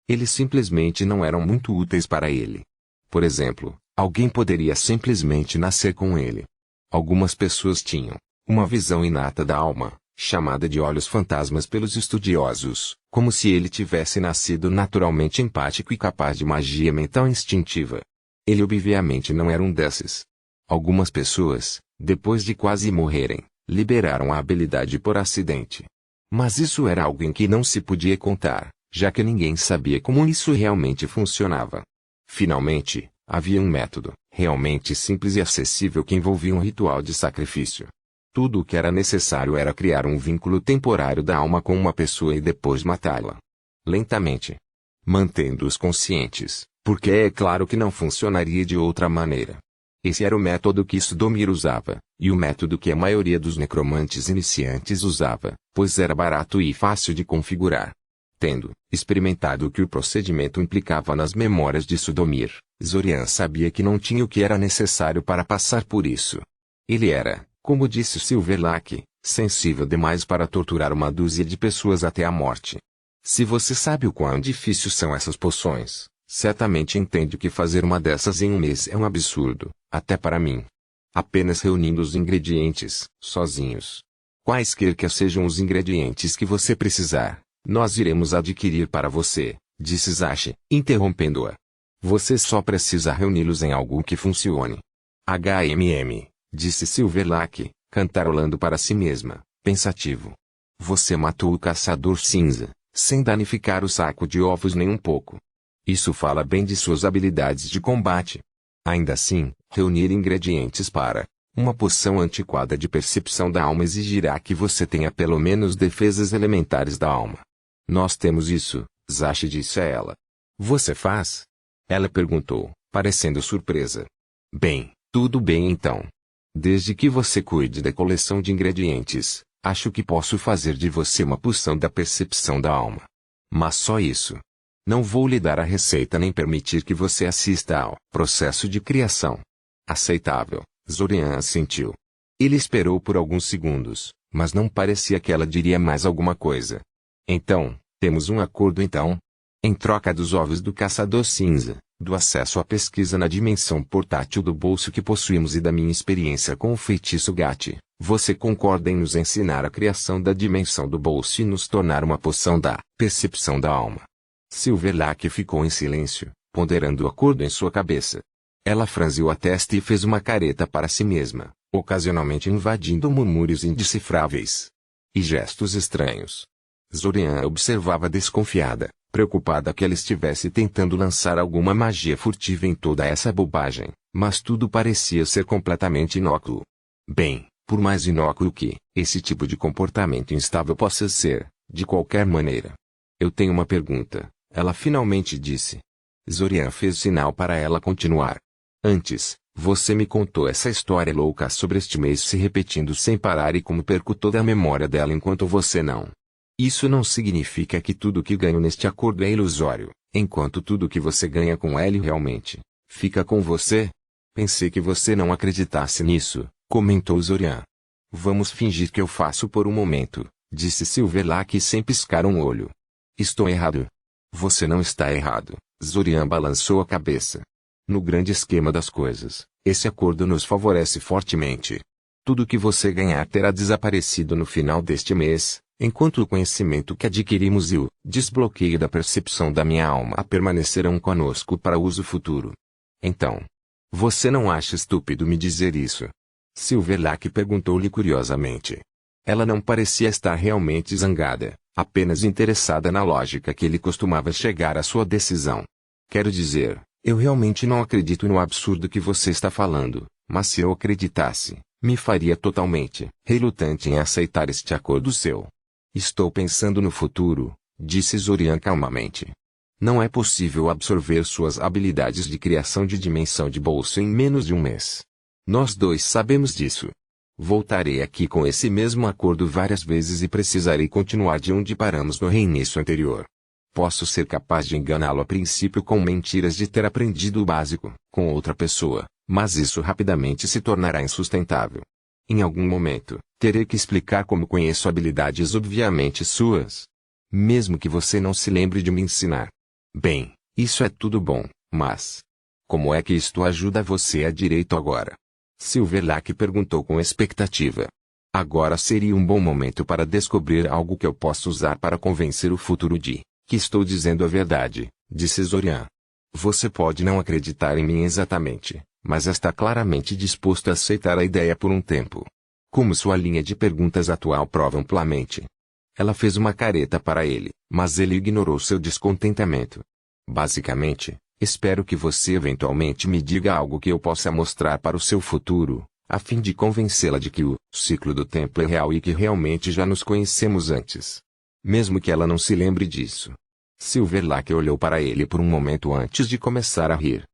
Eles simplesmente não eram muito úteis para ele. Por exemplo, alguém poderia simplesmente nascer com ele. Algumas pessoas tinham uma visão inata da alma, chamada de olhos fantasmas pelos estudiosos, como se ele tivesse nascido naturalmente empático e capaz de magia mental instintiva. Ele obviamente não era um desses. Algumas pessoas, depois de quase morrerem, liberaram a habilidade por acidente. Mas isso era algo em que não se podia contar, já que ninguém sabia como isso realmente funcionava. Finalmente, havia um método, realmente simples e acessível que envolvia um ritual de sacrifício. Tudo o que era necessário era criar um vínculo temporário da alma com uma pessoa e depois matá-la. Lentamente. Mantendo-os conscientes, porque é claro que não funcionaria de outra maneira. Esse era o método que Sudumir usava, e o método que a maioria dos necromantes iniciantes usava, pois era barato e fácil de configurar. Tendo experimentado o que o procedimento implicava nas memórias de Sudumir, Zorian sabia que não tinha o que era necessário para passar por isso. Ele era, como disse Silverlake, sensível demais para torturar uma dúzia de pessoas até a morte. Se você sabe o quão difíceis são essas poções, certamente entende que fazer uma dessas em um mês é um absurdo, até para mim. Apenas reunindo os ingredientes, sozinhos. Quaisquer que sejam os ingredientes que você precisar, nós iremos adquirir para você, disse Zashi, interrompendo-a. Você só precisa reuni-los em algo que funcione. Disse Silverlake, cantarolando para si mesma, pensativo. Você matou o caçador cinza, sem danificar o saco de ovos nem um pouco. Isso fala bem de suas habilidades de combate. Ainda assim, reunir ingredientes para uma poção antiquada de percepção da alma exigirá que você tenha pelo menos defesas elementares da alma. Nós temos isso, Zashi disse a ela. Você faz? Ela perguntou, parecendo surpresa. Bem, tudo bem então. Desde que você cuide da coleção de ingredientes, acho que posso fazer de você uma poção da percepção da alma. Mas só isso. Não vou lhe dar a receita nem permitir que você assista ao processo de criação. Aceitável, Zorian assentiu. Ele esperou por alguns segundos, mas não parecia que ela diria mais alguma coisa. Então, temos um acordo então? Em troca dos ovos do caçador cinza, do acesso à pesquisa na dimensão portátil do bolso que possuímos e da minha experiência com o feitiço Gati, você concorda em nos ensinar a criação da dimensão do bolso e nos tornar uma poção da percepção da alma? Silverlake ficou em silêncio, ponderando o acordo em sua cabeça. Ela franziu a testa e fez uma careta para si mesma, ocasionalmente invadindo murmúrios indecifráveis e gestos estranhos. Zorian observava desconfiada, preocupada que ela estivesse tentando lançar alguma magia furtiva em toda essa bobagem, mas tudo parecia ser completamente inócuo. Bem, por mais inócuo que esse tipo de comportamento instável possa ser, de qualquer maneira. Eu tenho uma pergunta, ela finalmente disse. Zorian fez sinal para ela continuar. Antes, você me contou essa história louca sobre este mês se repetindo sem parar e como perco toda a memória dela enquanto você não. Isso não significa que tudo que ganho neste acordo é ilusório, enquanto tudo que você ganha com ele realmente fica com você? Pensei que você não acreditasse nisso, comentou Zorian. Vamos fingir que eu faço por um momento, disse Silverlake sem piscar um olho. Estou errado. Você não está errado, Zorian balançou a cabeça. No grande esquema das coisas, esse acordo nos favorece fortemente. Tudo que você ganhar terá desaparecido no final deste mês, enquanto o conhecimento que adquirimos e o desbloqueio da percepção da minha alma permanecerão conosco para uso futuro. Então, você não acha estúpido me dizer isso? Silverlake perguntou-lhe curiosamente. Ela não parecia estar realmente zangada, apenas interessada na lógica que ele costumava chegar à sua decisão. Quero dizer, eu realmente não acredito no absurdo que você está falando, mas se eu acreditasse, me faria totalmente relutante em aceitar este acordo seu. Estou pensando no futuro, disse Zorian calmamente. Não é possível absorver suas habilidades de criação de dimensão de bolso em menos de um mês. Nós dois sabemos disso. Voltarei aqui com esse mesmo acordo várias vezes e precisarei continuar de onde paramos no reinício anterior. Posso ser capaz de enganá-lo a princípio com mentiras de ter aprendido o básico com outra pessoa, mas isso rapidamente se tornará insustentável. Em algum momento, terei que explicar como conheço habilidades obviamente suas. Mesmo que você não se lembre de me ensinar. Bem, isso é tudo bom, mas como é que isto ajuda você a direito agora? Silverlake perguntou com expectativa. Agora seria um bom momento para descobrir algo que eu possa usar para convencer o futuro de que estou dizendo a verdade, disse Zorian. Você pode não acreditar em mim exatamente, mas está claramente disposto a aceitar a ideia por um tempo. Como sua linha de perguntas atual prova amplamente. Ela fez uma careta para ele, mas ele ignorou seu descontentamento. Basicamente, espero que você eventualmente me diga algo que eu possa mostrar para o seu futuro, a fim de convencê-la de que o ciclo do tempo é real e que realmente já nos conhecemos antes. Mesmo que ela não se lembre disso. Silverlake olhou para ele por um momento antes de começar a rir.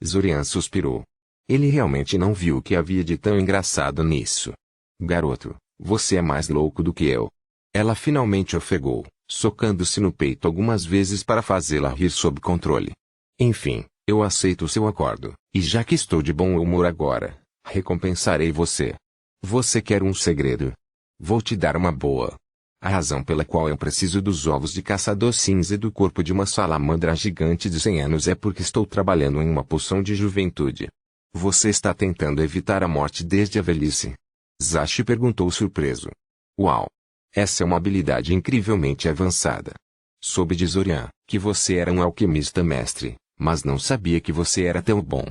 Zorian suspirou. Ele realmente não viu o que havia de tão engraçado nisso. Garoto, você é mais louco do que eu. Ela finalmente ofegou, socando-se no peito algumas vezes para fazê-la rir sob controle. Enfim, eu aceito o seu acordo, e já que estou de bom humor agora, recompensarei você. Você quer um segredo? Vou te dar uma boa. A razão pela qual eu preciso dos ovos de caçador cinza e do corpo de uma salamandra gigante de 100 anos é porque estou trabalhando em uma poção de juventude. Você está tentando evitar a morte desde a velhice? Zashi perguntou surpreso. Uau! Essa é uma habilidade incrivelmente avançada. Soube de Zorian que você era um alquimista mestre, mas não sabia que você era tão bom.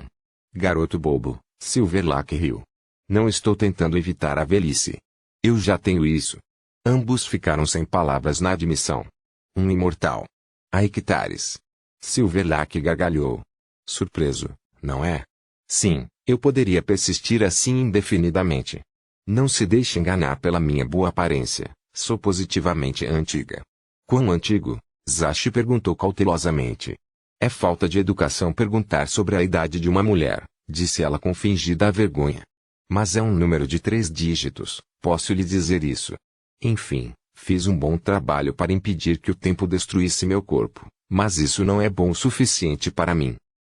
Garoto bobo, Silverlake riu. Não estou tentando evitar a velhice. Eu já tenho isso. Ambos ficaram sem palavras na admissão. Um imortal. Há hectares. Silverlake gargalhou. Surpreso, não é? Sim, eu poderia persistir assim indefinidamente. Não se deixe enganar pela minha boa aparência, sou positivamente antiga. Quão antigo? Zashi perguntou cautelosamente. É falta de educação perguntar sobre a idade de uma mulher, disse ela com fingida vergonha. Mas é um número de 3 dígitos, posso lhe dizer isso. Enfim, fiz um bom trabalho para impedir que o tempo destruísse meu corpo, mas isso não é bom o suficiente para mim.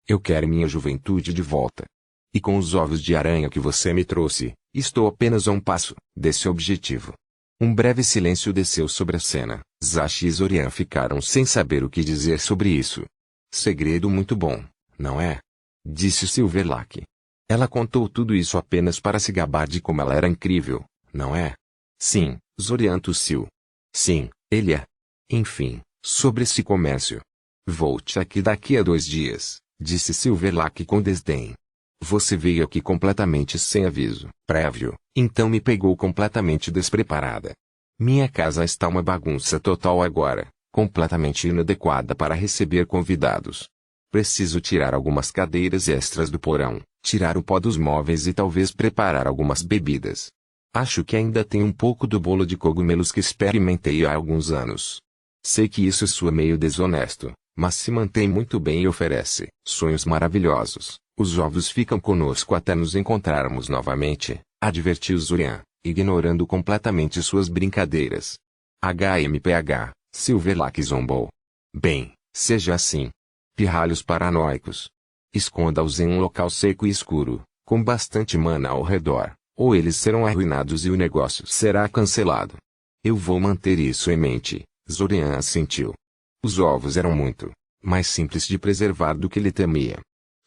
Eu quero minha juventude de volta. E com os ovos de aranha que você me trouxe, estou apenas a um passo desse objetivo. Um breve silêncio desceu sobre a cena. Zashi e Zorian ficaram sem saber o que dizer sobre isso. Segredo muito bom, não é? Disse Silverlake. Ela contou tudo isso apenas para se gabar de como ela era incrível, não é? Sim, Zorian tossiu. Sim, ele é. Enfim, sobre esse comércio. Volte aqui daqui a 2 dias, disse Silverlake com desdém. Você veio aqui completamente sem aviso prévio, então me pegou completamente despreparada. Minha casa está uma bagunça total agora, completamente inadequada para receber convidados. Preciso tirar algumas cadeiras extras do porão, tirar o pó dos móveis e talvez preparar algumas bebidas. Acho que ainda tem um pouco do bolo de cogumelos que experimentei há alguns anos. Sei que isso soa meio desonesto, mas se mantém muito bem e oferece sonhos maravilhosos. Os ovos ficam conosco até nos encontrarmos novamente, advertiu Zorian, ignorando completamente suas brincadeiras. HMPH, Silverlake zombou. Bem, seja assim. Pirralhos paranoicos. Esconda-os em um local seco e escuro, com bastante mana ao redor, ou eles serão arruinados e o negócio será cancelado. Eu vou manter isso em mente, Zorian assentiu. Os ovos eram muito mais simples de preservar do que ele temia.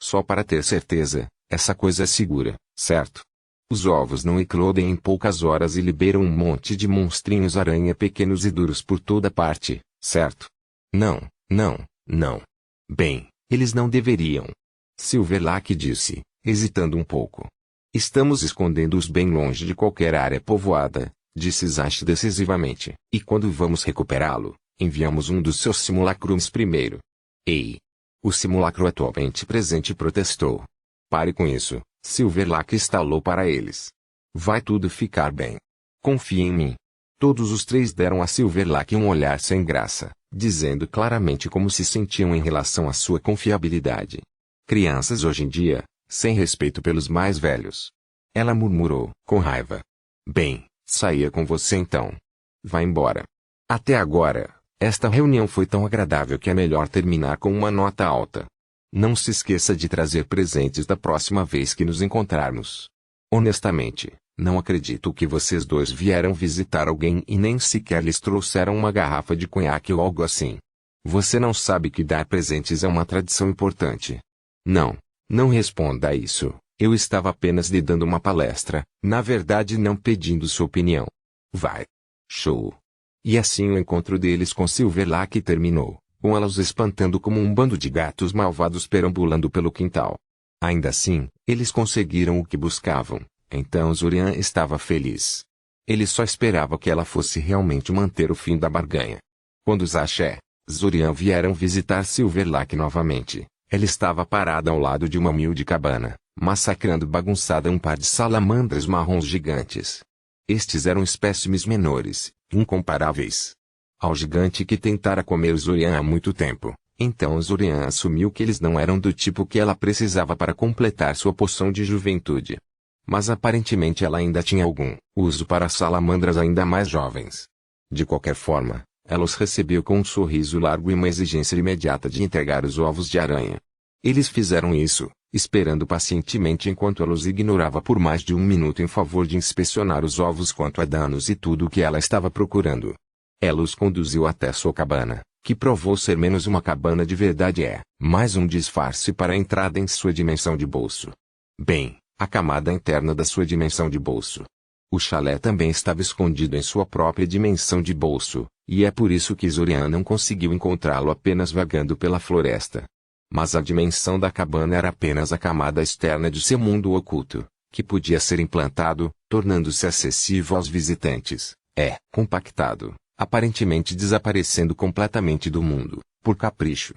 Só para ter certeza, essa coisa é segura, certo? Os ovos não eclodem em poucas horas e liberam um monte de monstrinhos aranha pequenos e duros por toda parte, certo? Não, não, não. Bem, eles não deveriam. Silverlake disse, hesitando um pouco. Estamos escondendo-os bem longe de qualquer área povoada, disse Zashi decisivamente. E quando vamos recuperá-lo, enviamos um dos seus simulacros primeiro. Ei! O simulacro atualmente presente protestou. Pare com isso, Silverlake estalou para eles. Vai tudo ficar bem. Confie em mim. Todos os 3 deram a Silverlake um olhar sem graça, dizendo claramente como se sentiam em relação à sua confiabilidade. Crianças hoje em dia, sem respeito pelos mais velhos. Ela murmurou, com raiva. Bem, saia com você então. Vá embora. Até agora, esta reunião foi tão agradável que é melhor terminar com uma nota alta. Não se esqueça de trazer presentes da próxima vez que nos encontrarmos. Honestamente, não acredito que vocês 2 vieram visitar alguém e nem sequer lhes trouxeram uma garrafa de conhaque ou algo assim. Você não sabe que dar presentes é uma tradição importante. Não, não responda a isso. Eu estava apenas lhe dando uma palestra, na verdade não pedindo sua opinião. Vai. Show. E assim o encontro deles com Silverlake terminou, com ela os espantando como um bando de gatos malvados perambulando pelo quintal. Ainda assim, eles conseguiram o que buscavam, então Zorian estava feliz. Ele só esperava que ela fosse realmente manter o fim da barganha. Quando Zashi e Zorian vieram visitar Silverlake novamente, ela estava parada ao lado de uma humilde cabana, massacrando bagunçada um par de salamandras marrons gigantes. Estes eram espécimes menores, incomparáveis ao gigante que tentara comer Zorian há muito tempo. Então Zorian assumiu que eles não eram do tipo que ela precisava para completar sua poção de juventude. Mas aparentemente ela ainda tinha algum uso para salamandras ainda mais jovens. De qualquer forma, ela os recebeu com um sorriso largo e uma exigência imediata de entregar os ovos de aranha. Eles fizeram isso, esperando pacientemente enquanto ela os ignorava por mais de 1 minuto em favor de inspecionar os ovos quanto a danos e tudo o que ela estava procurando. Ela os conduziu até sua cabana, que provou ser menos uma cabana de verdade mais um disfarce para a entrada em sua dimensão de bolso. Bem, a camada interna da sua dimensão de bolso. O chalé também estava escondido em sua própria dimensão de bolso, e é por isso que Zorian não conseguiu encontrá-lo apenas vagando pela floresta. Mas a dimensão da cabana era apenas a camada externa de seu mundo oculto, que podia ser implantado, tornando-se acessível aos visitantes. Compactado, aparentemente desaparecendo completamente do mundo, por capricho.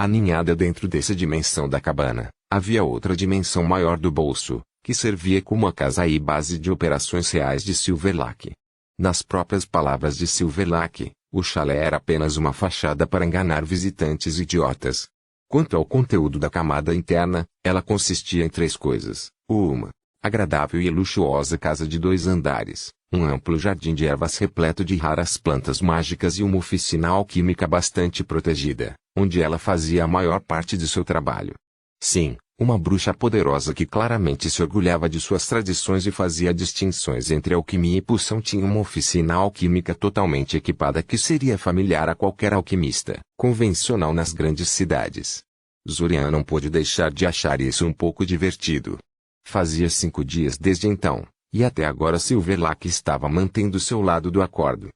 Aninhada dentro dessa dimensão da cabana, havia outra dimensão maior do bolso, que servia como a casa e base de operações reais de Silverlake. Nas próprias palavras de Silverlake, o chalé era apenas uma fachada para enganar visitantes idiotas. Quanto ao conteúdo da camada interna, ela consistia em 3 coisas. Uma agradável e luxuosa casa de 2 andares, um amplo jardim de ervas repleto de raras plantas mágicas e uma oficina alquímica bastante protegida, onde ela fazia a maior parte de seu trabalho. Sim, uma bruxa poderosa que claramente se orgulhava de suas tradições e fazia distinções entre alquimia e poção tinha uma oficina alquímica totalmente equipada que seria familiar a qualquer alquimista convencional nas grandes cidades. Zorian não pôde deixar de achar isso um pouco divertido. Fazia 5 dias desde então, e até agora Silverlake estava mantendo seu lado do acordo.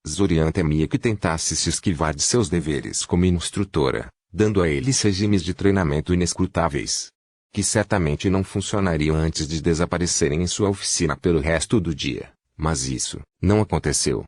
Zorian temia que tentasse se esquivar de seus deveres como instrutora, dando a eles regimes de treinamento inescrutáveis, que certamente não funcionariam antes de desaparecerem em sua oficina pelo resto do dia, mas isso não aconteceu.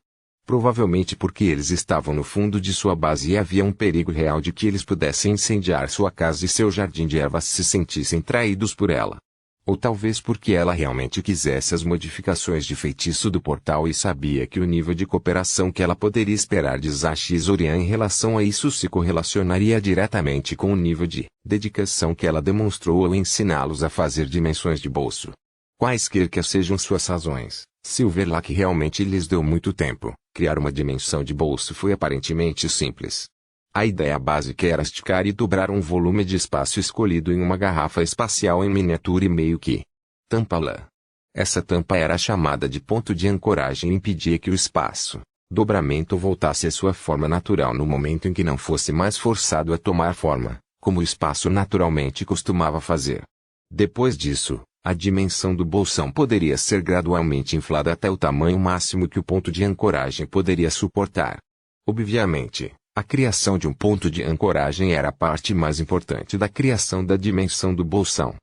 Provavelmente porque eles estavam no fundo de sua base e havia um perigo real de que eles pudessem incendiar sua casa e seu jardim de ervas se sentissem traídos por ela. Ou talvez porque ela realmente quisesse as modificações de feitiço do portal e sabia que o nível de cooperação que ela poderia esperar de Zashi e Zorian em relação a isso se correlacionaria diretamente com o nível de dedicação que ela demonstrou ao ensiná-los a fazer dimensões de bolso. Quaisquer que sejam suas razões, Silverlake realmente lhes deu muito tempo. Criar uma dimensão de bolso foi aparentemente simples. A ideia básica era esticar e dobrar um volume de espaço escolhido em uma garrafa espacial em miniatura e meio que tampa-la. Essa tampa era chamada de ponto de ancoragem e impedia que o espaço, dobramento voltasse à sua forma natural no momento em que não fosse mais forçado a tomar forma, como o espaço naturalmente costumava fazer. Depois disso, a dimensão do bolsão poderia ser gradualmente inflada até o tamanho máximo que o ponto de ancoragem poderia suportar. Obviamente, a criação de um ponto de ancoragem era a parte mais importante da criação da dimensão do bolsão.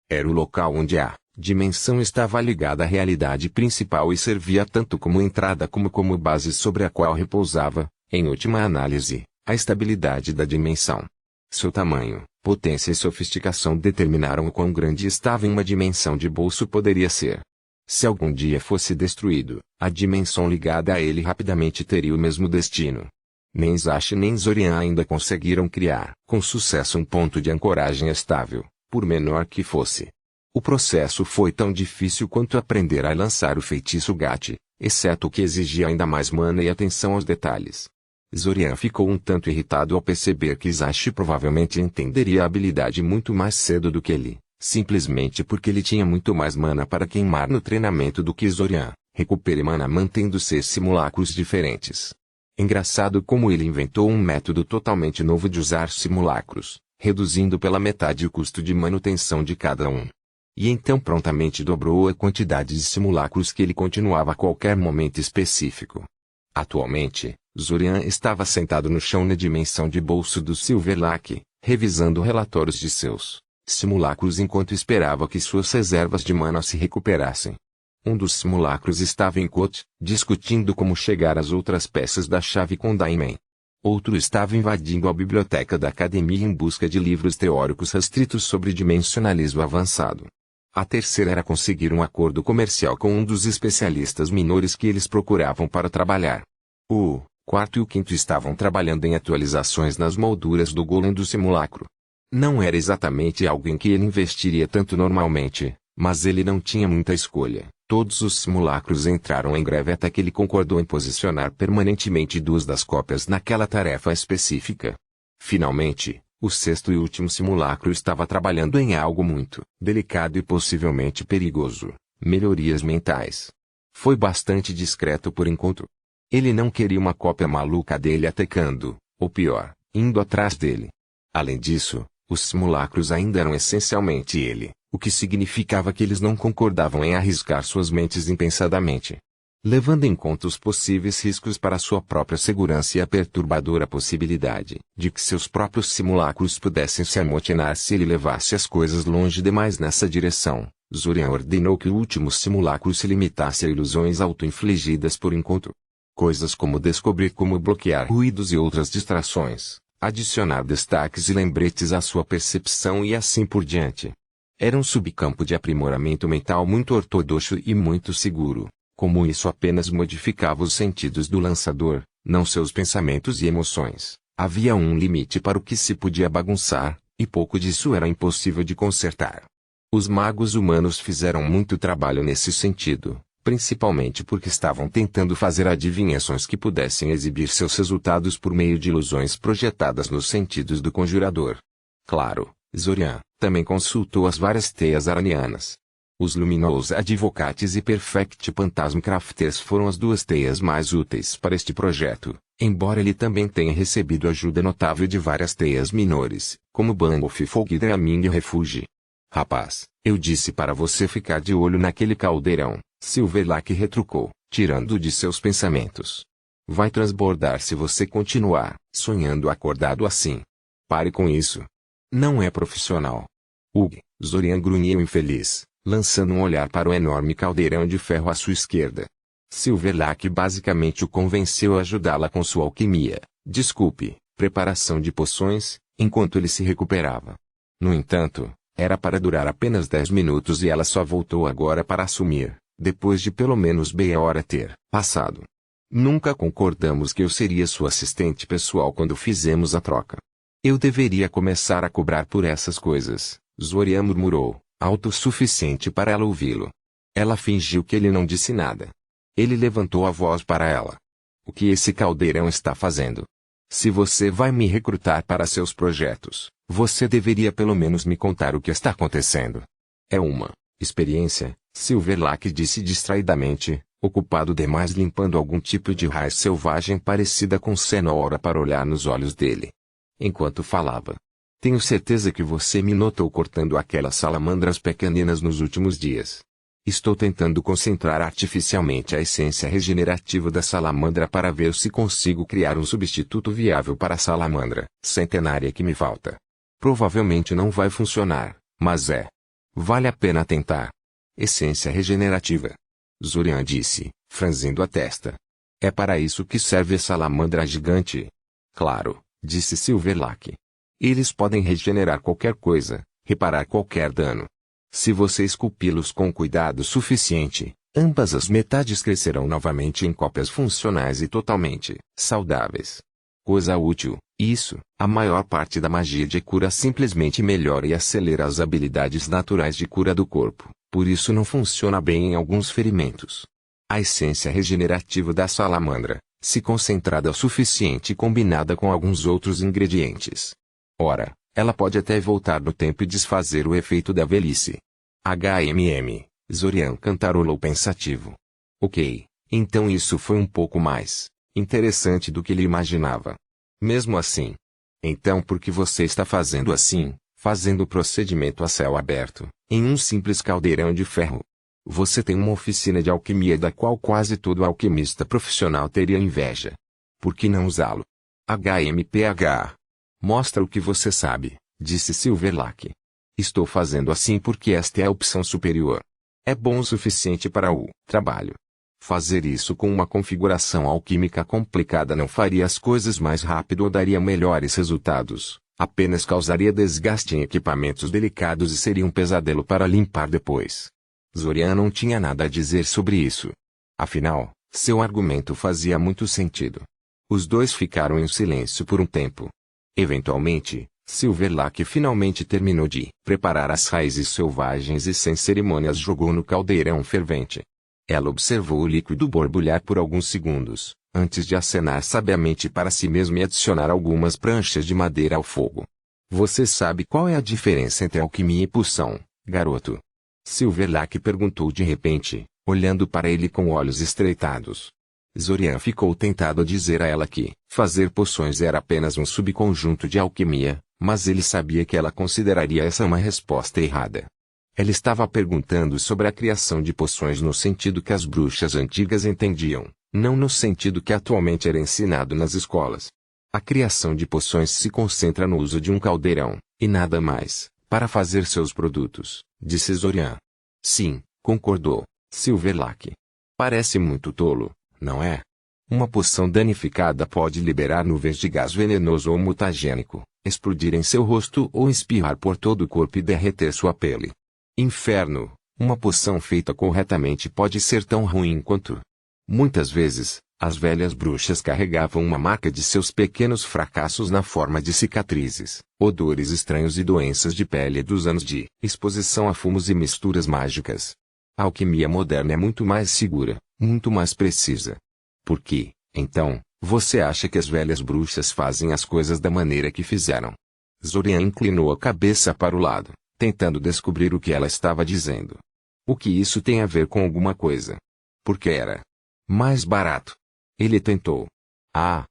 Era o local onde a dimensão estava ligada à realidade principal e servia tanto como entrada como base sobre a qual repousava, em última análise, a estabilidade da dimensão. Seu tamanho, potência e sofisticação determinaram o quão grande estava em uma dimensão de bolso poderia ser. Se algum dia fosse destruído, a dimensão ligada a ele rapidamente teria o mesmo destino. Nem Zashi nem Zorian ainda conseguiram criar com sucesso um ponto de ancoragem estável, por menor que fosse. O processo foi tão difícil quanto aprender a lançar o feitiço Gati, exceto que exigia ainda mais mana e atenção aos detalhes. Zorian ficou um tanto irritado ao perceber que Zashi provavelmente entenderia a habilidade muito mais cedo do que ele, simplesmente porque ele tinha muito mais mana para queimar no treinamento do que Zorian. Recupere mana mantendo 6 simulacros diferentes. Engraçado como ele inventou um método totalmente novo de usar simulacros, reduzindo pela metade o custo de manutenção de cada um. E então prontamente dobrou a quantidade de simulacros que ele continuava a qualquer momento específico. Atualmente, Zorian estava sentado no chão na dimensão de bolso do Silverlake, revisando relatórios de seus simulacros enquanto esperava que suas reservas de mana se recuperassem. Um dos simulacros estava em Kot, discutindo como chegar às outras peças da chave com Daimon. Outro estava invadindo a biblioteca da academia em busca de livros teóricos restritos sobre dimensionalismo avançado. A terceira era conseguir um acordo comercial com um dos especialistas menores que eles procuravam para trabalhar. O quarto e o quinto estavam trabalhando em atualizações nas molduras do golem do simulacro. Não era exatamente algo em que ele investiria tanto normalmente, mas ele não tinha muita escolha. Todos os simulacros entraram em greve até que ele concordou em posicionar permanentemente 2 das cópias naquela tarefa específica. Finalmente, o sexto e último simulacro estava trabalhando em algo muito delicado e possivelmente perigoso: melhorias mentais. Foi bastante discreto por enquanto. Ele não queria uma cópia maluca dele atacando, ou pior, indo atrás dele. Além disso, os simulacros ainda eram essencialmente ele, o que significava que eles não concordavam em arriscar suas mentes impensadamente. Levando em conta os possíveis riscos para sua própria segurança e a perturbadora possibilidade de que seus próprios simulacros pudessem se amotinar se ele levasse as coisas longe demais nessa direção, Zorian ordenou que o último simulacro se limitasse a ilusões auto-infligidas por enquanto. Coisas como descobrir como bloquear ruídos e outras distrações, adicionar destaques e lembretes à sua percepção e assim por diante. Era um subcampo de aprimoramento mental muito ortodoxo e muito seguro, como isso apenas modificava os sentidos do lançador, não seus pensamentos e emoções. Havia um limite para o que se podia bagunçar, e pouco disso era impossível de consertar. Os magos humanos fizeram muito trabalho nesse sentido, principalmente porque estavam tentando fazer adivinhações que pudessem exibir seus resultados por meio de ilusões projetadas nos sentidos do conjurador. Claro, Zorian também consultou as várias teias aranianas. Os Luminous Advocates e Perfect Phantasm Crafters foram as duas teias mais úteis para este projeto, embora ele também tenha recebido ajuda notável de várias teias menores, como Bumblebee Fog e Dreaming Refuge. Rapaz, eu disse para você ficar de olho naquele caldeirão, Silverlake retrucou, tirando de seus pensamentos. Vai transbordar se você continuar sonhando acordado assim. Pare com isso. Não é profissional. Ugh, Zorian grunhiu infeliz, lançando um olhar para o enorme caldeirão de ferro à sua esquerda. Silverlake basicamente o convenceu a ajudá-la com sua alquimia, preparação de poções, enquanto ele se recuperava. No entanto, era para durar apenas 10 minutos e ela só voltou agora para assumir, depois de pelo menos meia hora ter passado. Nunca concordamos que eu seria sua assistente pessoal quando fizemos a troca. Eu deveria começar a cobrar por essas coisas, Zorian murmurou, autossuficiente para ela ouvi-lo. Ela fingiu que ele não disse nada. Ele levantou a voz para ela. O que esse caldeirão está fazendo? Se você vai me recrutar para seus projetos, você deveria pelo menos me contar o que está acontecendo. É uma experiência, Silverlake disse distraidamente, ocupado demais limpando algum tipo de raiz selvagem parecida com cenoura para olhar nos olhos dele. Enquanto falava. Tenho certeza que você me notou cortando aquelas salamandras pequeninas nos últimos dias. Estou tentando concentrar artificialmente a essência regenerativa da salamandra para ver se consigo criar um substituto viável para a salamandra centenária que me falta. Provavelmente não vai funcionar, mas vale a pena tentar. Essência regenerativa. Zorian disse, franzindo a testa. É para isso que serve a salamandra gigante? Claro, disse Silverlake. Eles podem regenerar qualquer coisa, reparar qualquer dano. Se você esculpi-los com cuidado suficiente, ambas as metades crescerão novamente em cópias funcionais e totalmente saudáveis. Coisa útil, isso, a maior parte da magia de cura simplesmente melhora e acelera as habilidades naturais de cura do corpo, por isso não funciona bem em alguns ferimentos. A essência regenerativa da salamandra, se concentrada o suficiente e combinada com alguns outros ingredientes. Ora, ela pode até voltar no tempo e desfazer o efeito da velhice. Zorian cantarolou pensativo. Ok, então isso foi um pouco mais interessante do que ele imaginava. Mesmo assim. Então por que você está fazendo assim, fazendo o procedimento a céu aberto, em um simples caldeirão de ferro? Você tem uma oficina de alquimia da qual quase todo alquimista profissional teria inveja. Por que não usá-lo? Mostra o que você sabe, disse Silverlake. Estou fazendo assim porque esta é a opção superior. É bom o suficiente para o trabalho. Fazer isso com uma configuração alquímica complicada não faria as coisas mais rápido ou daria melhores resultados, apenas causaria desgaste em equipamentos delicados e seria um pesadelo para limpar depois. Zorian não tinha nada a dizer sobre isso. Afinal, seu argumento fazia muito sentido. Os dois ficaram em silêncio por um tempo. Eventualmente, Silverlake finalmente terminou de preparar as raízes selvagens e sem cerimônias jogou no caldeirão fervente. Ela observou o líquido borbulhar por alguns segundos, antes de acenar sabiamente para si mesma e adicionar algumas pranchas de madeira ao fogo. Você sabe qual é a diferença entre alquimia e poção, garoto? Silverlake perguntou de repente, olhando para ele com olhos estreitados. Zorian ficou tentado a dizer a ela que fazer poções era apenas um subconjunto de alquimia, mas ele sabia que ela consideraria essa uma resposta errada. Ela estava perguntando sobre a criação de poções no sentido que as bruxas antigas entendiam, não no sentido que atualmente era ensinado nas escolas. A criação de poções se concentra no uso de um caldeirão, e nada mais, para fazer seus produtos, disse Zorian. Sim, concordou Silverlake. Parece muito tolo, não é? Uma poção danificada pode liberar nuvens de gás venenoso ou mutagênico, explodir em seu rosto ou espirrar por todo o corpo e derreter sua pele. Inferno, uma poção feita corretamente pode ser tão ruim quanto. Muitas vezes, as velhas bruxas carregavam uma marca de seus pequenos fracassos na forma de cicatrizes, odores estranhos e doenças de pele dos anos de exposição a fumos e misturas mágicas. A alquimia moderna é muito mais segura, muito mais precisa. Por que, então, você acha que as velhas bruxas fazem as coisas da maneira que fizeram? Zorian inclinou a cabeça para o lado, tentando descobrir o que ela estava dizendo. O que isso tem a ver com alguma coisa? Porque era mais barato. Ele tentou. Ah,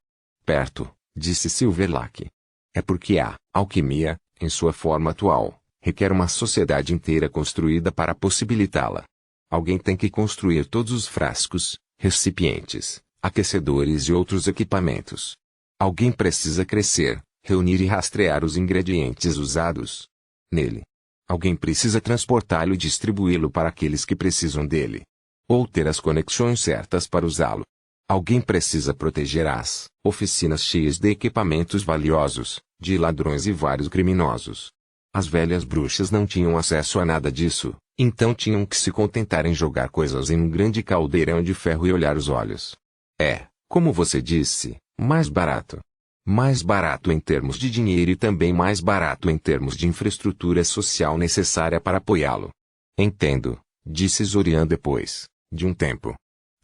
perto, disse Silverlake. É porque a alquimia, em sua forma atual, requer uma sociedade inteira construída para possibilitá-la. Alguém tem que construir todos os frascos, recipientes, aquecedores e outros equipamentos. Alguém precisa crescer, reunir e rastrear os ingredientes usados nele. Alguém precisa transportá-lo e distribuí-lo para aqueles que precisam dele. Ou ter as conexões certas para usá-lo. Alguém precisa proteger as oficinas cheias de equipamentos valiosos, de ladrões e vários criminosos. As velhas bruxas não tinham acesso a nada disso, então tinham que se contentar em jogar coisas em um grande caldeirão de ferro e olhar os olhos. É, como você disse, mais barato. Mais barato em termos de dinheiro e também mais barato em termos de infraestrutura social necessária para apoiá-lo. Entendo, disse Zorian depois de um tempo.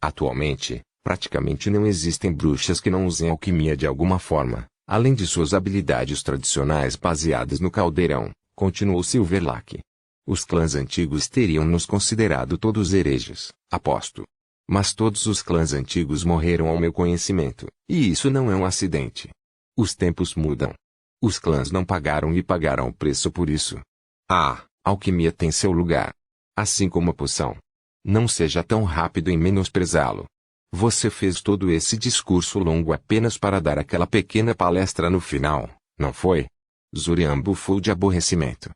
Atualmente, praticamente não existem bruxas que não usem alquimia de alguma forma, além de suas habilidades tradicionais baseadas no caldeirão, continuou Silverlake. Os clãs antigos teriam nos considerado todos hereges, aposto. Mas todos os clãs antigos morreram ao meu conhecimento, e isso não é um acidente. Os tempos mudam. Os clãs não pagaram e pagarão o preço por isso. A alquimia tem seu lugar. Assim como a poção. Não seja tão rápido em menosprezá-lo. Você fez todo esse discurso longo apenas para dar aquela pequena palestra no final, não foi? Zorian bufou de aborrecimento.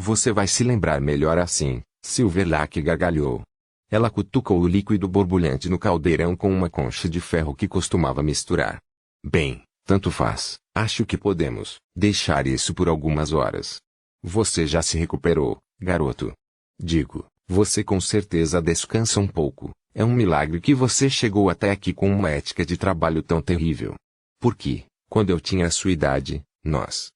Você vai se lembrar melhor assim, Silverlake gargalhou. Ela cutucou o líquido borbulhante no caldeirão com uma concha de ferro que costumava misturar. Bem, tanto faz, acho que podemos deixar isso por algumas horas. Você já se recuperou, garoto. Digo, você com certeza descansa um pouco. É um milagre que você chegou até aqui com uma ética de trabalho tão terrível. Porque, quando eu tinha a sua idade, nós...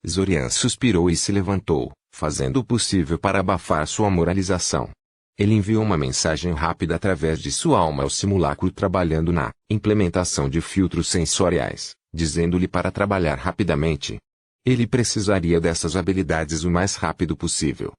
Zorian suspirou e se levantou, fazendo o possível para abafar sua moralização. Ele enviou uma mensagem rápida através de sua alma ao simulacro trabalhando na implementação de filtros sensoriais, dizendo-lhe para trabalhar rapidamente. Ele precisaria dessas habilidades o mais rápido possível,